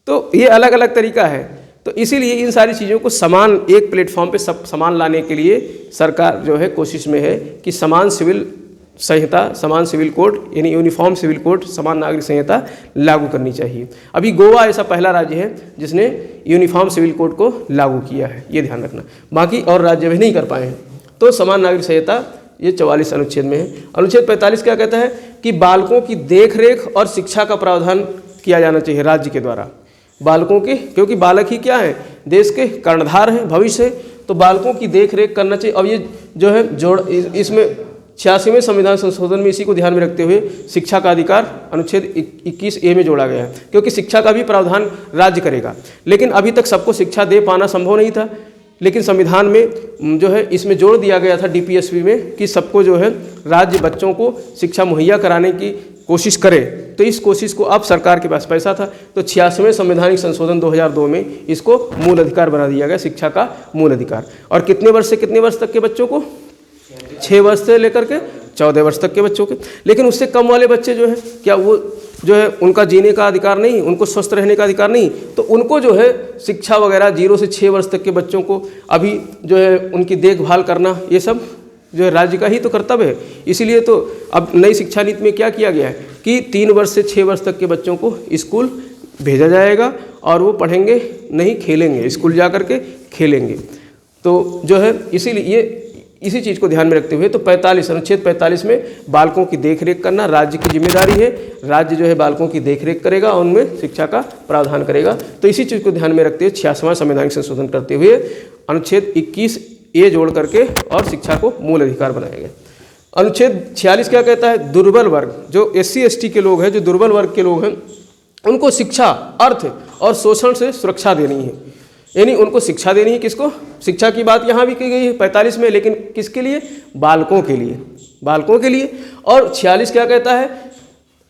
तो ये अलग अलग तरीका है। तो इसीलिए इन सारी चीज़ों को समान एक प्लेटफॉर्म पे सब समान लाने के लिए सरकार जो है कोशिश में है कि समान सिविल संहिता, समान सिविल कोड यानी यूनिफॉर्म सिविल कोड, समान नागरिक संहिता लागू करनी चाहिए। अभी गोवा ऐसा पहला राज्य है जिसने यूनिफॉर्म सिविल कोड को लागू किया है, ये ध्यान रखना। बाकी और राज्य भी नहीं कर पाए हैं। तो समान नागरिक संहिता ये 44 अनुच्छेद में है। अनुच्छेद 45 क्या कहता है कि बालकों की देखरेख और शिक्षा का प्रावधान किया जाना चाहिए राज्य के द्वारा। बालकों के, क्योंकि बालक ही क्या है, देश के कर्णधार हैं, भविष्य है, तो बालकों की देख रेख करना चाहिए। अब ये जो है इसमें 86वें संविधान संशोधन में इसी को ध्यान में रखते हुए शिक्षा का अधिकार अनुच्छेद 21A में जोड़ा गया है, क्योंकि शिक्षा का भी प्रावधान राज्य करेगा। लेकिन अभी तक सबको शिक्षा दे पाना संभव नहीं था, लेकिन संविधान में जो है इसमें जोड़ दिया गया था DPSP में कि सबको जो है राज्य बच्चों को शिक्षा मुहैया कराने की कोशिश करे। तो इस कोशिश को, अब सरकार के पास पैसा था तो 86वें संवैधानिक संशोधन 2002 में इसको मूल अधिकार बना दिया गया, शिक्षा का मूल अधिकार। और कितने वर्ष से कितने वर्ष तक के बच्चों को, 6 वर्ष से लेकर के 14 वर्ष तक के बच्चों के। लेकिन उससे कम वाले बच्चे जो है, क्या वो जो है उनका जीने का अधिकार नहीं, उनको स्वस्थ रहने का अधिकार नहीं, तो उनको जो है शिक्षा वगैरह 0 से 6 वर्ष तक के बच्चों को अभी जो है उनकी देखभाल करना, ये सब जो है राज्य का ही तो कर्तव्य है। इसीलिए तो अब नई शिक्षा नीति में क्या किया गया है कि 3 वर्ष से 6 वर्ष तक के बच्चों को स्कूल भेजा जाएगा और वो पढ़ेंगे नहीं, खेलेंगे, स्कूल जा कर के खेलेंगे। तो जो है इसीलिए इसी चीज़ को ध्यान में रखते हुए तो 45 अनुच्छेद 45 में बालकों की देखरेख करना राज्य की जिम्मेदारी है। राज्य जो है बालकों की देखरेख करेगा और उनमें शिक्षा का प्रावधान करेगा। तो इसी चीज़ को ध्यान में रखते हुए 86वां संवैधानिक संशोधन करते हुए अनुच्छेद 21A जोड़ करके और शिक्षा को मूल अधिकार बनाया गया। अनुच्छेद 46 क्या कहता है, दुर्बल वर्ग, जो SC ST के लोग हैं, जो दुर्बल वर्ग के लोग हैं, उनको शिक्षा, अर्थ और शोषण से सुरक्षा देनी है। यानी उनको शिक्षा देनी है। किसको? शिक्षा की बात यहाँ भी की गई है 45 में, लेकिन किसके लिए? बालकों के लिए, बालकों के लिए। और 46 क्या कहता है?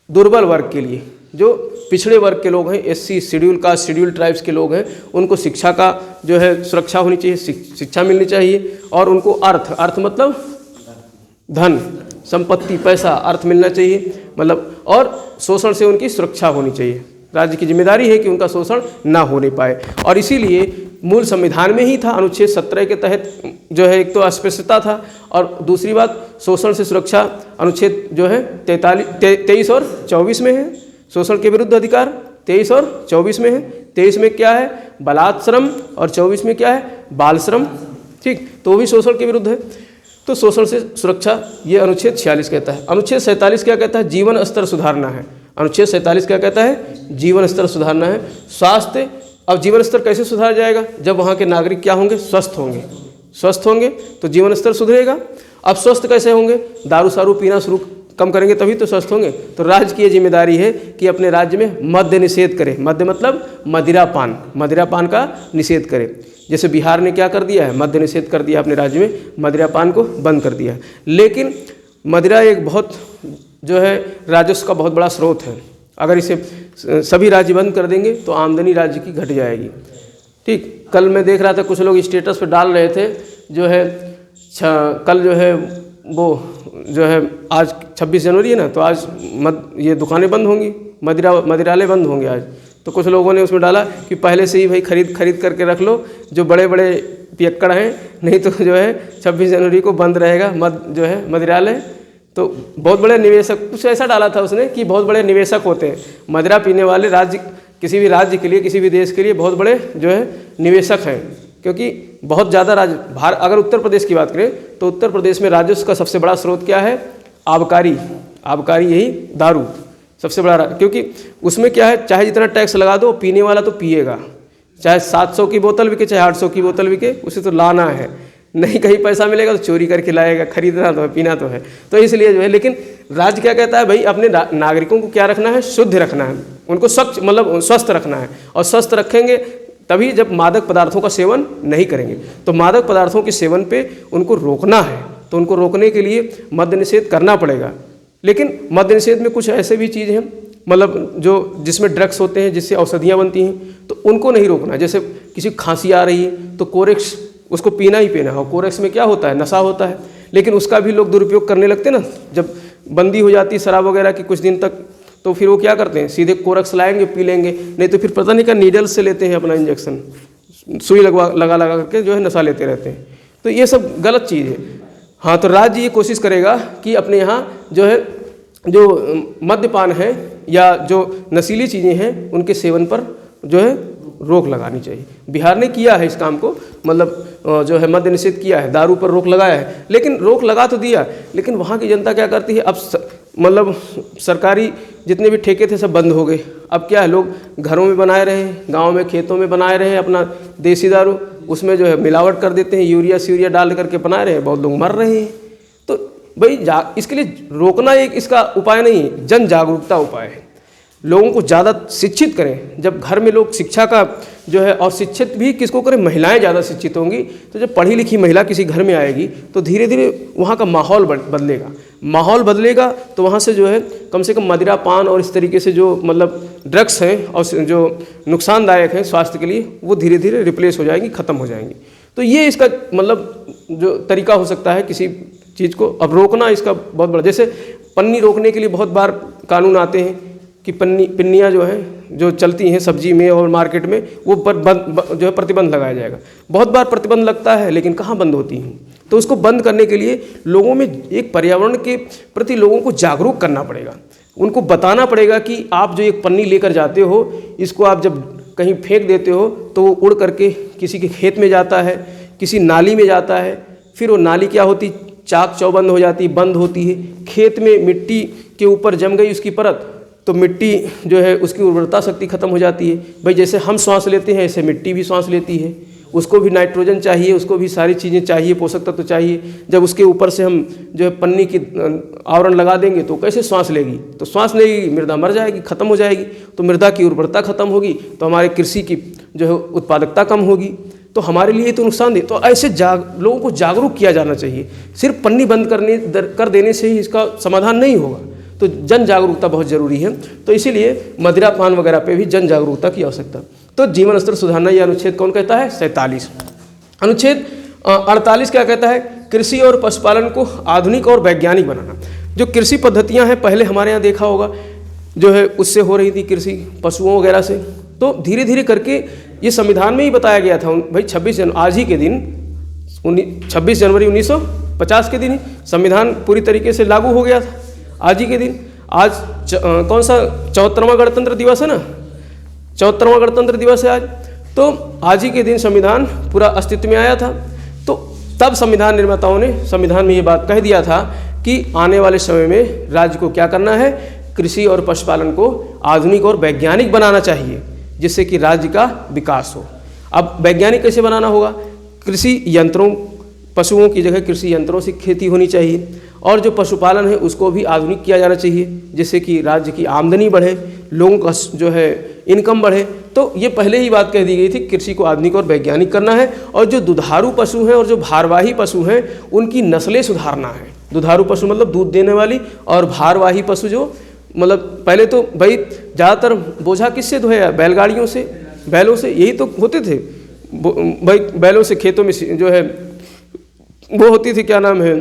दुर्बल वर्ग के लिए, जो पिछड़े वर्ग के लोग हैं, SC schedule caste, schedule tribes के लोग हैं, उनको शिक्षा का जो है सुरक्षा होनी चाहिए, शिक्षा मिलनी चाहिए। और उनको अर्थ, अर्थ मतलब धन, संपत्ति, पैसा, अर्थ मिलना चाहिए, मतलब, और शोषण से उनकी सुरक्षा होनी चाहिए। राज्य की जिम्मेदारी है कि उनका शोषण ना होने पाए। और इसीलिए मूल संविधान में ही था, अनुच्छेद 17 के तहत जो है एक तो अस्पृश्यता था और दूसरी बात शोषण से सुरक्षा अनुच्छेद जो है 23 और 24 में है। शोषण के विरुद्ध अधिकार 23 और 24 में है। 23 में क्या है? बलात्श्रम, और 24 में क्या है? बाल श्रम। ठीक, तो वो भी शोषण के विरुद्ध है। तो शोषण से सुरक्षा ये अनुच्छेद 46 कहता है। अनुच्छेद 47 क्या कहता है? जीवन स्तर सुधारना है। अनुच्छेद 47 क्या कहता है? जीवन स्तर सुधारना है। स्वास्थ्य, अब जीवन स्तर कैसे सुधारा जाएगा? जब वहाँ के नागरिक क्या होंगे? स्वस्थ होंगे। स्वस्थ होंगे तो जीवन स्तर सुधरेगा। अब स्वस्थ कैसे होंगे? दारू सारू पीना शुरू कम करेंगे तभी तो स्वस्थ होंगे। तो राज्य की ये जिम्मेदारी है कि अपने राज्य में मद्य निषेध करे। मद्य मतलब मदिरापान, मदिरापान का निषेध करे। जैसे बिहार ने क्या कर दिया है? मद्य निषेध कर दिया अपने राज्य में, मदिरापान को बंद कर दिया है। लेकिन मदिरा एक बहुत जो है राजस्व का बहुत बड़ा स्रोत है। अगर इसे सभी राज्य बंद कर देंगे तो आमदनी राज्य की घट जाएगी। ठीक, कल मैं देख रहा था कुछ लोग स्टेटस पे डाल रहे थे जो है कल जो है वो जो है आज 26 जनवरी है ना, तो आज ये दुकानें बंद होंगी, मदिरालय बंद होंगे आज। तो कुछ लोगों ने उसमें डाला कि पहले से ही भाई खरीद करके रख लो जो बड़े बड़े पियक्कड़ हैं, नहीं तो जो है 26 जनवरी को बंद रहेगा जो है मदिरालय। तो बहुत बड़े निवेशक, कुछ ऐसा डाला था उसने कि बहुत बड़े निवेशक होते हैं मदिरा पीने वाले, राज्य, किसी भी राज्य के लिए, किसी भी देश के लिए बहुत बड़े जो है निवेशक हैं। क्योंकि बहुत ज़्यादा अगर उत्तर प्रदेश की बात करें तो उत्तर प्रदेश में राजस्व का सबसे बड़ा स्रोत क्या है? आबकारी, यही दारू सबसे बड़ा। क्योंकि उसमें क्या है, चाहे जितना टैक्स लगा दो पीने वाला तो पिएगा, चाहे 700 की बोतल बिके चाहे 800 की बोतल बिके, उसे तो लाना है। नहीं कहीं पैसा मिलेगा तो चोरी करके लाएगा, खरीदना तो है, पीना तो है। तो इसलिए जो है, लेकिन राज्य क्या कहता है भाई, अपने नागरिकों को क्या रखना है, शुद्ध रखना है, उनको स्वच्छ मतलब स्वस्थ रखना है, और स्वस्थ रखेंगे तभी जब मादक पदार्थों का सेवन नहीं करेंगे। तो मादक पदार्थों के सेवन पे उनको रोकना है, तो उनको रोकने के लिए मद्य निषेध करना पड़ेगा। लेकिन मद्य निषेध में कुछ ऐसे भी चीज़ हैं, मतलब जो जिसमें ड्रग्स होते हैं, जिससे औषधियाँ बनती हैं, तो उनको नहीं रोकना। जैसे किसी को खांसी आ रही है तो कोरेक्स उसको पीना ही पीना है, कोरेक्स में क्या होता है, नशा होता है, लेकिन उसका भी लोग दुरुपयोग करने लगते हैं ना। जब बंदी हो जाती है शराब वगैरह की कुछ दिन तक, तो फिर वो क्या करते हैं, सीधे कोरेक्स लाएंगे, पी लेंगे, नहीं तो फिर पता नहीं क्या नीडल से लेते हैं अपना इंजेक्शन, सुई लगा करके जो है नशा लेते रहते हैं। तो ये सब गलत चीज़ है। हाँ, तो राज्य ये कोशिश करेगा कि अपने यहाँ जो है जो मद्यपान है या जो नशीली चीज़ें हैं उनके सेवन पर जो है रोक लगानी चाहिए। बिहार ने किया है इस काम को, मतलब जो है मद्य निषेध किया है, दारू पर रोक लगाया है, लेकिन रोक लगा तो दिया, लेकिन वहाँ की जनता क्या करती है, अब मतलब सरकारी जितने भी ठेके थे सब बंद हो गए। अब क्या है, लोग घरों में बनाए रहे, गाँव में खेतों में बनाए रहे अपना देसी दारू, उसमें जो है मिलावट कर देते हैं, यूरिया डाल करके बना रहे हैं, बहुत लोग मर रहे हैं। तो भाई इसके लिए रोकना एक इसका उपाय नहीं है, जन जागरूकता उपाय है। लोगों को ज़्यादा शिक्षित करें। जब घर में लोग शिक्षा का जो है, और शिक्षित भी किसको करें, महिलाएं ज़्यादा शिक्षित होंगी, तो जब पढ़ी लिखी महिला किसी घर में आएगी तो धीरे धीरे वहाँ का माहौल बदलेगा। माहौल बदलेगा तो वहाँ से जो है कम से कम मदिरा पान और इस तरीके से जो मतलब ड्रग्स हैं और जो नुकसानदायक हैं स्वास्थ्य के लिए, वो धीरे धीरे रिप्लेस हो जाएंगी, ख़त्म हो जाएंगी। तो ये इसका मतलब जो तरीका हो सकता है किसी चीज़ को अब रोकना, इसका बहुत बड़ा। जैसे पन्नी रोकने के लिए बहुत बार कानून आते हैं कि पिन्नियाँ जो हैं जो चलती हैं सब्जी में और मार्केट में, वो पर जो है प्रतिबंध लगाया जाएगा। बहुत बार प्रतिबंध लगता है, लेकिन कहाँ बंद होती हैं। तो उसको बंद करने के लिए लोगों में एक पर्यावरण के प्रति लोगों को जागरूक करना पड़ेगा। उनको बताना पड़ेगा कि आप जो एक पन्नी लेकर जाते हो, इसको आप जब कहीं फेंक देते हो तो वो उड़ करके किसी के खेत में जाता है, किसी नाली में जाता है, फिर वो नाली क्या होती, चाक चौबंद हो जाती, बंद होती है, खेत में मिट्टी के ऊपर जम गई उसकी परत, तो मिट्टी जो है उसकी उर्वरता शक्ति खत्म हो जाती है। भाई जैसे हम सांस लेते हैं ऐसे मिट्टी भी सांस लेती है, उसको भी नाइट्रोजन चाहिए, उसको भी सारी चीज़ें चाहिए, पोषक तत्व चाहिए। जब उसके ऊपर से हम जो है पन्नी की आवरण लगा देंगे तो कैसे सांस लेगी, तो सांस लेगी, मृदा मर जाएगी, खत्म हो जाएगी। तो मृदा की उर्वरता खत्म होगी तो हमारे कृषि की जो है उत्पादकता कम होगी, तो हमारे लिए तो नुकसानदेह। तो ऐसे लोगों को जागरूक किया जाना चाहिए। सिर्फ पन्नी बंद कर देने से ही इसका समाधान नहीं होगा, तो जन जागरूकता बहुत ज़रूरी है। तो इसीलिए मदिरा पान वगैरह पे भी जन जागरूकता की आवश्यकता। तो जीवन स्तर सुधारना, यह अनुच्छेद कौन कहता है, 47। अनुच्छेद 48 क्या कहता है, कृषि और पशुपालन को आधुनिक और वैज्ञानिक बनाना। जो कृषि पद्धतियाँ हैं पहले हमारे यहाँ देखा होगा जो है उससे हो रही थी कृषि पशुओं वगैरह से, तो धीरे धीरे करके ये संविधान में ही बताया गया था भाई 26 जनवरी 1950 के दिन ही संविधान पूरी तरीके से लागू हो गया था। आज ही के दिन, आज कौन सा 74वां गणतंत्र दिवस है ना, 74वां गणतंत्र दिवस है आज, तो आज ही के दिन संविधान पूरा अस्तित्व में आया था। तो तब संविधान निर्माताओं ने संविधान में ये बात कह दिया था कि आने वाले समय में राज्य को क्या करना है, कृषि और पशुपालन को आधुनिक और वैज्ञानिक बनाना चाहिए, जिससे कि राज्य का विकास हो। अब वैज्ञानिक कैसे बनाना होगा, कृषि यंत्रों, पशुओं की जगह कृषि यंत्रों से खेती होनी चाहिए, और जो पशुपालन है उसको भी आधुनिक किया जाना चाहिए, जिससे कि राज्य की आमदनी बढ़े, लोगों का जो है इनकम बढ़े। तो ये पहले ही बात कह दी गई थी, कृषि को आधुनिक और वैज्ञानिक करना है, और जो दुधारू पशु हैं और जो भारवाही पशु हैं उनकी नस्लें सुधारना है। दुधारू पशु मतलब दूध देने वाली, और भारवाही पशु जो मतलब पहले तो भाई ज़्यादातर बोझा किससे ढोया, बैलगाड़ियों से, बैलों से, यही तो होते थे भाई। बैलों से खेतों में जो है वो होती थी, क्या नाम है,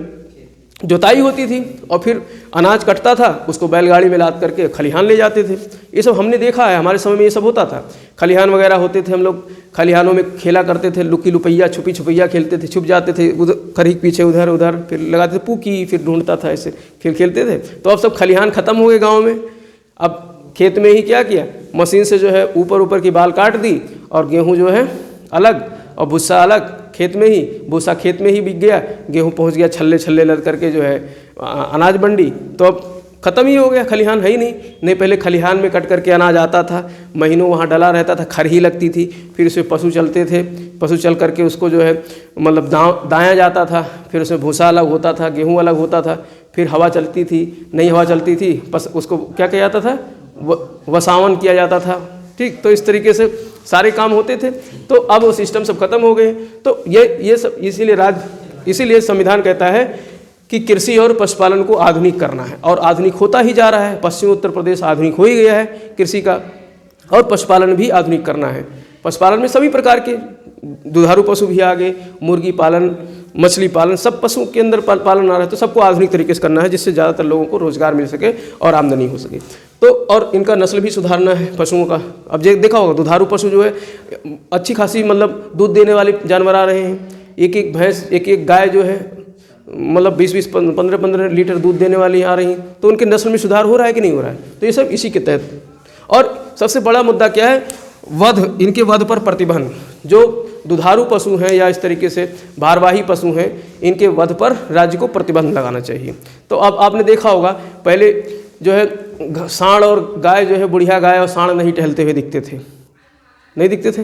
जोताई होती थी, और फिर अनाज कटता था, उसको बैलगाड़ी में लाद करके खलिहान ले जाते थे। ये सब हमने देखा है, हमारे समय में ये सब होता था। खलिहान वगैरह होते थे, हम लोग खलिहानों में खेला करते थे, लुक्की लुपैया, छुपी छुपैया खेलते थे, छुप जाते थे उधर खरीक पीछे, उधर उधर, फिर लगाते थे पूकी, फिर ढूंढता था, ऐसे फिर खेलते थे। तो अब सब खलिहान ख़त्म हो गए गाँव में। अब खेत में ही क्या किया, मशीन से जो है ऊपर की बाल काट दी, और गेहूँ जो है अलग और भूसा अलग, खेत में ही भूसा खेत में ही बिक गया, गेहूँ पहुंच गया छल्ले लद करके जो है अनाज मंडी। तो अब ख़त्म ही हो गया, खलिहान है ही नहीं पहले खलिहान में कट करके अनाज आता था, महीनों वहाँ डला रहता था, खर ही लगती थी, फिर उसमें पशु चलते थे, पशु चल करके उसको जो है मतलब दाया जाता था, फिर उसमें भूसा अलग होता था, गेहूँ अलग होता था, फिर हवा चलती थी, नई हवा चलती थी, उसको क्या किया जाता था, वसावन किया जाता था। ठीक, तो इस तरीके से सारे काम होते थे। तो अब वो सिस्टम सब खत्म हो गए। तो ये सब इसीलिए संविधान कहता है कि कृषि और पशुपालन को आधुनिक करना है, और आधुनिक होता ही जा रहा है। पश्चिमी उत्तर प्रदेश आधुनिक हो ही गया है कृषि का, और पशुपालन भी आधुनिक करना है। पशुपालन में सभी प्रकार के दुधारू पशु भी आ गए, मुर्गी पालन, मछली पालन, सब पशुओं के अंदर पालन आ रहा है। तो सबको आधुनिक तरीके से करना है, जिससे ज़्यादातर लोगों को रोजगार मिल सके और आमदनी हो सके। तो और इनका नस्ल भी सुधारना है पशुओं का। अब देखा होगा दुधारू पशु जो है अच्छी खासी मतलब दूध देने वाले जानवर आ रहे हैं। एक एक भैंस, एक एक गाय जो है मतलब 20-20, 15-15 लीटर दूध देने वाली आ रही हैं। तो उनके नस्ल में सुधार हो रहा है कि नहीं हो रहा है? तो ये सब इसी के तहत। और सबसे बड़ा मुद्दा क्या है? वध, इनके वध पर प्रतिबंध। जो दुधारू पशु हैं या इस तरीके से भारवाही पशु हैं, इनके वध पर राज्य को प्रतिबंध लगाना चाहिए। तो अब आपने देखा होगा पहले जो है सांड और गाय जो है, बुढ़िया गाय और सांड नहीं टहलते हुए दिखते थे, नहीं दिखते थे।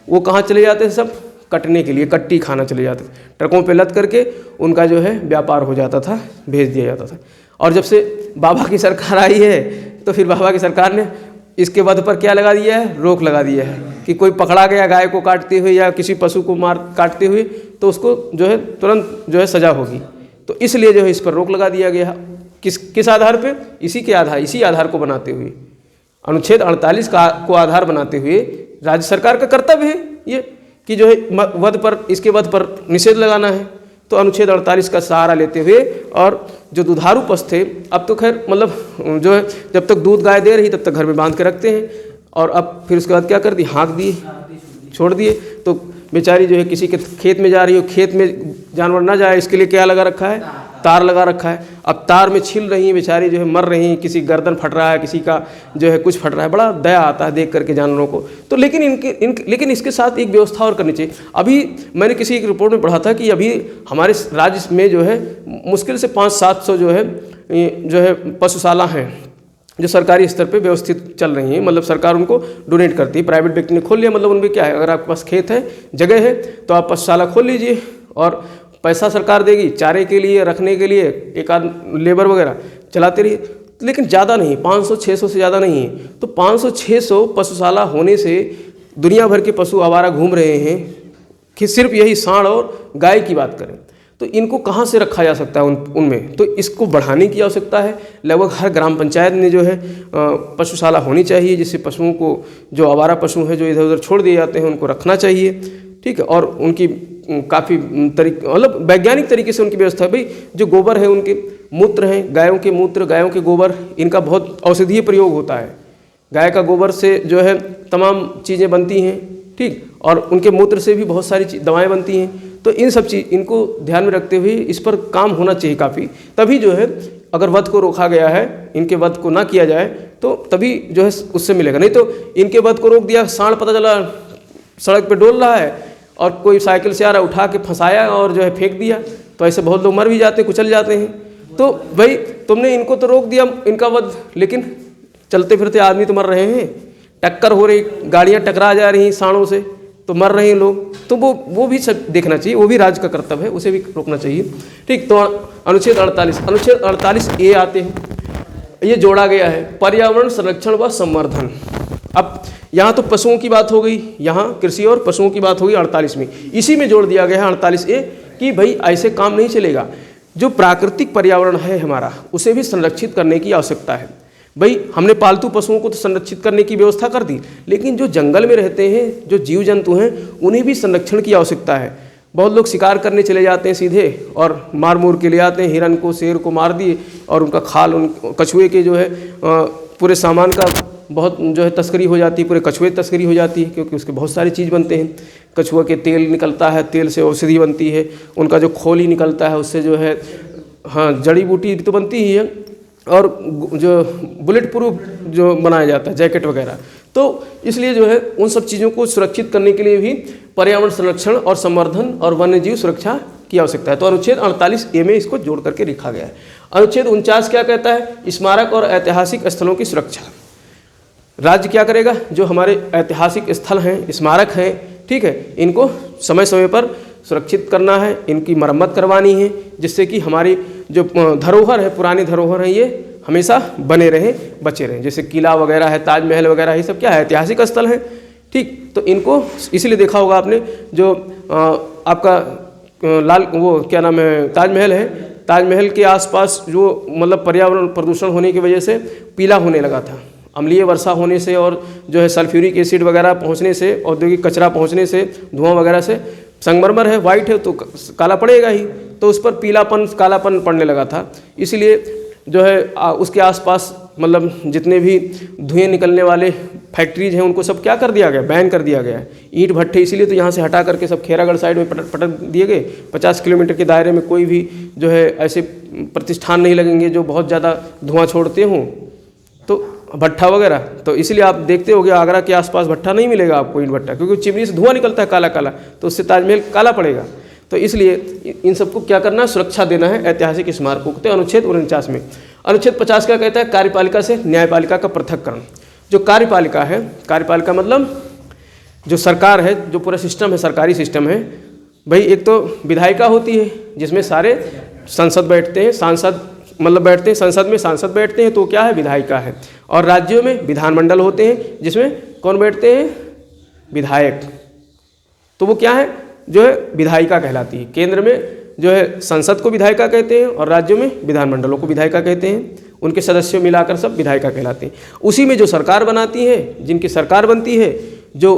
वो कहाँ चले जाते थे? सब कटने के लिए, कट्टी खाना चले जाते थे। ट्रकों पे लद करके उनका जो है व्यापार हो जाता था, भेज दिया जाता था। और जब से बाबा की सरकार आई है, तो फिर बाबा की सरकार ने इसके वध पर क्या लगा दिया है? रोक लगा दिया है कि कोई पकड़ा गया गाय को काटते हुए या किसी पशु को काटते हुए, तो उसको जो है तुरंत जो है सजा होगी। तो इसलिए जो है इस पर रोक लगा दिया गया। किस आधार पे? इसी आधार को बनाते हुए, अनुच्छेद 48 को आधार बनाते हुए राज्य सरकार का कर्तव्य है ये कि जो है वध पर, इसके वध पर निषेध लगाना है। तो अनुच्छेद 48 का सहारा लेते हुए, और जो दुधारू पशु थे, अब तो खैर मतलब जो है जब तक दूध गाय दे रही तब तक घर में बांध के रखते हैं, और अब फिर उसके बाद क्या कर दी? हाँक दिए, छोड़ दिए। तो बेचारी जो है किसी के खेत में जा रही हो, खेत में जानवर ना जाए इसके लिए क्या लगा रखा है? तार लगा रखा है। अब तार में छिल रही है बेचारी, जो है मर रही हैं, किसी गर्दन फट रहा है, किसी का जो है कुछ फट रहा है। बड़ा दया आता है देख करके जानवरों को। तो लेकिन इसके साथ एक व्यवस्था और करनी चाहिए। अभी मैंने किसी एक रिपोर्ट में पढ़ा था कि अभी हमारे राज्य में जो है मुश्किल से 500-700 जो है पशुशाला हैं, जो सरकारी स्तर पे व्यवस्थित चल रही हैं। मतलब सरकार उनको डोनेट करती है, प्राइवेट व्यक्ति ने खोल लिया। मतलब उनमें क्या है, अगर आपके पास खेत है, जगह है, तो आप पशुशाला खोल लीजिए, और पैसा सरकार देगी चारे के लिए, रखने के लिए, एक आध लेबर वगैरह चलाते रहिए। लेकिन ज़्यादा नहीं, 500-600 से ज़्यादा नहीं है। तो 500-600 पशुशाला होने से दुनिया भर के पशु आवारा घूम रहे हैं। कि सिर्फ यही सांड और गाय की बात करें तो इनको कहाँ से रखा जा सकता है उनमें? तो इसको बढ़ाने की आवश्यकता है। लगभग हर ग्राम पंचायत में जो है पशुशाला होनी चाहिए, जिससे पशुओं को, जो आवारा पशु हैं जो इधर उधर छोड़ दिए जाते हैं, उनको रखना चाहिए। ठीक है, और उनकी काफ़ी मतलब वैज्ञानिक तरीके से उनकी व्यवस्था है। भाई जो गोबर है, उनके मूत्र हैं, गायों के मूत्र, गायों के गोबर, इनका बहुत औषधीय प्रयोग होता है। गाय का गोबर से जो है तमाम चीज़ें बनती हैं। ठीक, और उनके मूत्र से भी बहुत सारी दवाएं बनती हैं। तो इन सब चीज़ इनको ध्यान में रखते हुए इस पर काम होना चाहिए काफ़ी। तभी जो है अगर वध को रोका गया है, इनके वध को ना किया जाए, तो तभी जो है उससे मिलेगा। नहीं तो इनके वध को रोक दिया, सांड पता चला सड़क पे डोल रहा है और कोई साइकिल से आ रहा, उठा के फंसाया और जो है फेंक दिया, तो ऐसे बहुत लोग मर भी जाते हैं, कुचल जाते हैं। तो भाई तुमने इनको तो रोक दिया इनका वध, लेकिन चलते फिरते आदमी तो मर रहे हैं, टक्कर हो रही, गाड़ियाँ टकरा जा रही सांडों से, तो मर रहे हैं लोग। तो वो भी सब देखना चाहिए, वो भी राज्य का कर्तव्य है, उसे भी रोकना चाहिए। ठीक, तो अनुच्छेद 48A आते हैं, ये जोड़ा गया है पर्यावरण संरक्षण व संवर्धन। अब यहाँ तो पशुओं की बात हो गई, यहाँ कृषि और पशुओं की बात होगी 48 में। इसी में जोड़ दिया गया है 48A कि भाई ऐसे काम नहीं चलेगा। जो प्राकृतिक पर्यावरण है हमारा, उसे भी संरक्षित करने की आवश्यकता है। भाई हमने पालतू पशुओं को तो संरक्षित करने की व्यवस्था कर दी, लेकिन जो जंगल में रहते हैं, जो जीव जंतु हैं, उन्हें भी संरक्षण की आवश्यकता है। बहुत लोग शिकार करने चले जाते हैं सीधे और मार मूर के ले आते हैं, हिरन को, शेर को मार दिए और उनका खाल, उन कछुए के जो है पूरे सामान का बहुत जो है तस्करी हो जाती है, पूरे कछुए तस्करी हो जाती है, क्योंकि उसके बहुत सारी चीज़ बनते हैं। कछुआ के तेल निकलता है, तेल से औषधि बनती है, उनका जो खोली निकलता है उससे जो है हाँ जड़ी बूटी तो बनती ही है, और जो बुलेट प्रूफ जो बनाया जाता है जैकेट वगैरह। तो इसलिए जो है उन सब चीज़ों को सुरक्षित करने के लिए भी पर्यावरण संरक्षण और संवर्धन और वन्य जीव सुरक्षा की आवश्यकता है। तो अनुच्छेद 48A में इसको जोड़ करके लिखा गया है। अनुच्छेद 49 क्या कहता है? स्मारक और ऐतिहासिक स्थलों की सुरक्षा। राज्य क्या करेगा? जो हमारे ऐतिहासिक स्थल हैं, स्मारक हैं, ठीक है, इनको समय समय पर सुरक्षित करना है, इनकी मरम्मत करवानी है, जिससे कि हमारी जो धरोहर है, पुरानी धरोहर है, ये हमेशा बने रहें, बचे रहें। जैसे किला वगैरह है, ताजमहल वगैरह, ये सब क्या है, ऐतिहासिक स्थल है। ठीक, तो इनको इसलिए देखा होगा आपने, जो आपका लाल वो क्या नाम है, ताजमहल है, ताजमहल के आसपास जो मतलब पर्यावरण प्रदूषण होने की वजह से पीला होने लगा था, अम्लीय वर्षा होने से और जो है सल्फ्यूरिक एसिड वगैरह पहुंचने से, औद्योगिक कचरा पहुंचने से, धुआं वगैरह से, संगमरमर है, वाइट है तो काला पड़ेगा ही, तो उस पर पीलापन कालापन पड़ने लगा था। इसलिए जो है उसके आसपास मतलब जितने भी धुएं निकलने वाले फैक्ट्रीज हैं उनको सब क्या कर दिया गया, बैन कर दिया गया है। ईंट भट्ठे इसीलिए तो यहाँ से हटा करके सब खेरागढ़ साइड में पटक दिए गए। 50 किलोमीटर के दायरे में कोई भी जो है ऐसे प्रतिष्ठान नहीं लगेंगे जो बहुत ज़्यादा धुआं छोड़ते हों, तो भट्ठा वगैरह। तो इसलिए आप देखते होगे आगरा के आसपास भट्ठा नहीं मिलेगा आपको, ईंट भट्ठा, क्योंकि चिमनी से धुआं निकलता है काला काला, तो उससे ताजमहल काला पड़ेगा। तो इसलिए इन सबको क्या करना है, सुरक्षा देना है ऐतिहासिक स्मारकों को। तो अनुच्छेद 49 में, अनुच्छेद 50 क्या कहता है, कार्यपालिका से न्यायपालिका का पृथक्करण। जो कार्यपालिका है, कार्यपालिका मतलब जो सरकार है, जो पूरा सिस्टम है, सरकारी सिस्टम है भाई, एक तो विधायिका होती है जिसमें सारे संसद बैठते हैं, सांसद मतलब बैठते हैं, संसद में सांसद बैठते हैं, तो क्या है, विधायिका है। और राज्यों में विधानमंडल होते हैं जिसमें कौन बैठते हैं, विधायक, तो वो क्या है, जो है विधायिका कहलाती है। केंद्र में जो है संसद को विधायिका कहते हैं और राज्यों में विधानमंडलों को विधायिका कहते हैं, उनके सदस्यों मिलाकर सब विधायिका कहलाते हैं। उसी में जो सरकार बनाती है, जिनकी सरकार बनती है, जो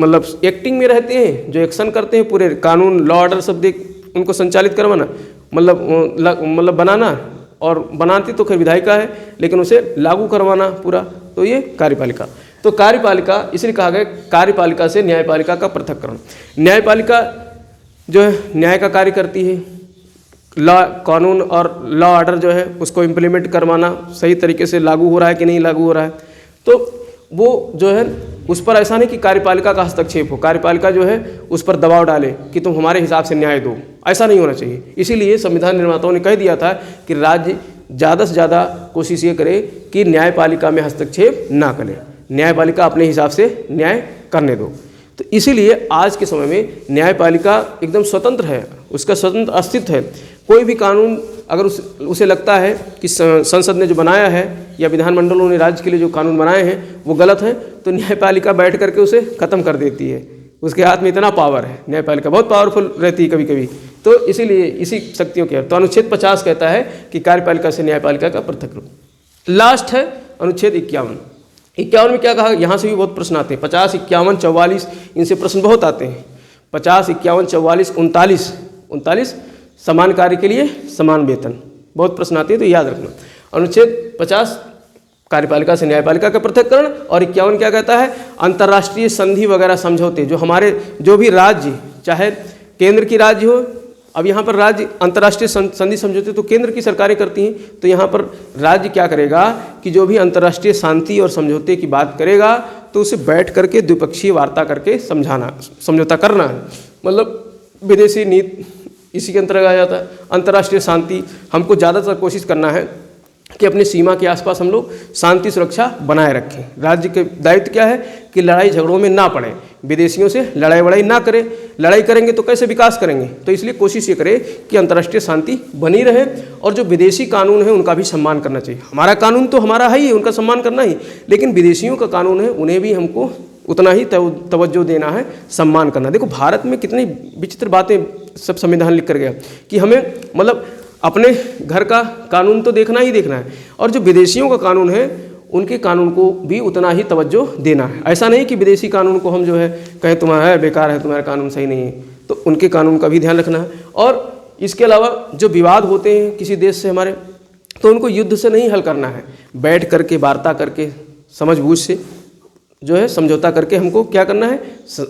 मतलब एक्टिंग में रहते हैं, जो एक्शन करते हैं, पूरे कानून लॉ ऑर्डर सब देख उनको संचालित करवाना, मतलब बनाना, और बनाती तो खैर विधायिका है, लेकिन उसे लागू करवाना पूरा, तो ये कार्यपालिका। तो कार्यपालिका इसलिए कहा गया कार्यपालिका से न्यायपालिका का पृथक्करण। न्यायपालिका जो है न्याय का कार्य करती है, लॉ कानून और लॉ ऑर्डर जो है उसको इम्प्लीमेंट करवाना, सही तरीके से लागू हो रहा है कि नहीं लागू हो रहा है। तो वो जो है उस पर ऐसा नहीं कि कार्यपालिका का हस्तक्षेप हो, कार्यपालिका जो है उस पर दबाव डाले कि तुम हमारे हिसाब से न्याय दो, ऐसा नहीं होना चाहिए। इसीलिए संविधान निर्माताओं ने कह दिया था कि राज्य ज़्यादा से ज़्यादा कोशिश ये करे कि न्यायपालिका में हस्तक्षेप ना करे, न्यायपालिका अपने हिसाब से न्याय करने दो। तो इसीलिए आज के समय में न्यायपालिका एकदम स्वतंत्र है, उसका स्वतंत्र अस्तित्व है। कोई भी कानून अगर उसे लगता है कि संसद ने जो बनाया है या विधानमंडलों ने राज्य के लिए जो कानून बनाए हैं वो गलत है, तो न्यायपालिका बैठ करके उसे ख़त्म कर देती है। उसके हाथ में इतना पावर है, न्यायपालिका बहुत पावरफुल रहती है कभी कभी। तो इसीलिए इसी शक्तियों के, तो अनुच्छेद 50 कहता है कि कार्यपालिका से न्यायपालिका का पृथक्करण। लास्ट है अनुच्छेद 51। 51 में क्या कहा, यहाँ से भी बहुत प्रश्न आते हैं, 50, 51, 44, इनसे प्रश्न बहुत आते हैं। 50, 51, 44, 39 समान कार्य के लिए समान वेतन, बहुत प्रश्न आते हैं, तो याद रखना। अनुच्छेद 50 कार्यपालिका से न्यायपालिका का पृथक्करण, और 51 क्या कहता है, अंतर्राष्ट्रीय संधि वगैरह समझौते, जो हमारे जो भी राज्य, चाहे केंद्र की राज्य हो, अब यहाँ पर राज्य अंतर्राष्ट्रीय संधि समझौते तो केंद्र की सरकारें करती हैं, तो यहाँ पर राज्य क्या करेगा कि जो भी अंतर्राष्ट्रीय शांति और समझौते की बात करेगा तो उसे बैठ करके द्विपक्षीय वार्ता करके समझौता करना है। मतलब विदेशी नीति इसी के अंतर्गत आ जाता है। अंतर्राष्ट्रीय शांति, हमको ज़्यादातर कोशिश करना है कि अपनी सीमा के आसपास हम लोग शांति सुरक्षा बनाए रखें। राज्य के दायित्व क्या है कि लड़ाई झगड़ों में ना पड़े, विदेशियों से लड़ाई वड़ाई ना करें। लड़ाई करेंगे तो कैसे विकास करेंगे, तो इसलिए कोशिश ये करें कि अंतर्राष्ट्रीय शांति बनी रहे, और जो विदेशी कानून है उनका भी सम्मान करना चाहिए। हमारा कानून तो हमारा है ही, उनका सम्मान करना ही, लेकिन विदेशियों का कानून है उन्हें भी हमको उतना ही तवज्जो देना है, सम्मान करना। देखो भारत में कितनी विचित्र बातें सब संविधान लिख कर गया कि हमें मतलब अपने घर का कानून तो देखना ही देखना है, और जो विदेशियों का कानून है उनके कानून को भी उतना ही तवज्जो देना है। ऐसा नहीं कि विदेशी कानून को हम जो है कहें तुम्हारा बेकार है, तुम्हारा कानून सही नहीं है, तो उनके कानून का भी ध्यान रखना है। और इसके अलावा जो विवाद होते हैं किसी देश से हमारे, तो उनको युद्ध से नहीं हल करना है, बैठ करके वार्ता करके समझ बूझ से जो है समझौता करके हमको क्या करना है,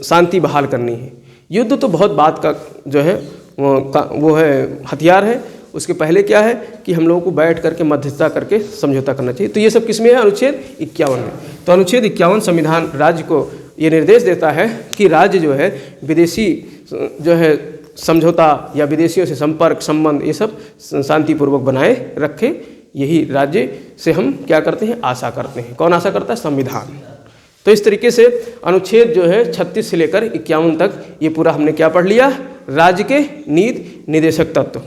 शांति बहाल करनी है। युद्ध तो बहुत बात का जो है वो है हथियार है, उसके पहले क्या है कि हम लोगों को बैठ करके मध्यस्थता करके समझौता करना चाहिए। तो ये सब किसमें है, अनुच्छेद 51 में। तो अनुच्छेद 51 संविधान राज्य को ये निर्देश देता है कि राज्य जो है विदेशी जो है समझौता या विदेशियों से संपर्क संबंध ये सब शांतिपूर्वक बनाए रखे। यही राज्य से हम क्या करते हैं, आशा करते हैं। कौन आशा करता है, संविधान। तो इस तरीके से अनुच्छेद जो है 36 से लेकर 51 तक ये पूरा हमने क्या पढ़ लिया, राज्य के नीति निर्देशक तत्व।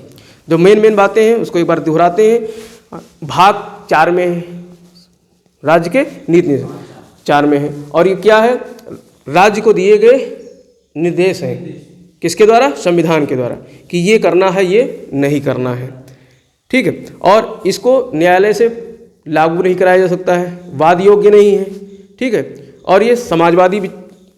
जो मेन बातें हैं उसको एक बार दोहराते हैं। भाग 4 में है, राज्य के नीति निर्देशक 4 में है, और ये क्या है, राज्य को दिए गए निर्देश हैं, किसके द्वारा, संविधान के द्वारा, कि ये करना है ये नहीं करना है, ठीक है। और इसको न्यायालय से लागू नहीं कराया जा सकता है, वाद योग्य नहीं है, ठीक है। और ये समाजवादी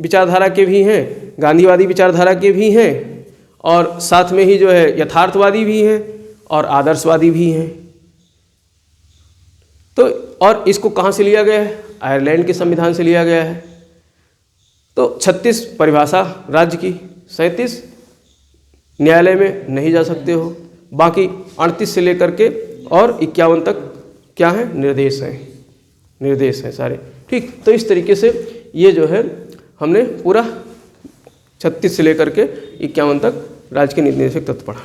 विचारधारा के भी हैं, गांधीवादी विचारधारा के भी हैं, और साथ में ही जो है यथार्थवादी भी हैं और आदर्शवादी भी हैं। तो और इसको कहाँ से लिया गया है, आयरलैंड के संविधान से लिया गया है। तो 36 परिभाषा राज्य की, 37 न्यायालय में नहीं जा सकते हो, बाकी 38 से लेकर के और 51 तक क्या है, निर्देश हैं सारे, ठीक। तो इस तरीके से ये जो है हमने पूरा 36 से लेकर के 51 तक राज्य के नीति निर्देशक तत्व पढ़ा।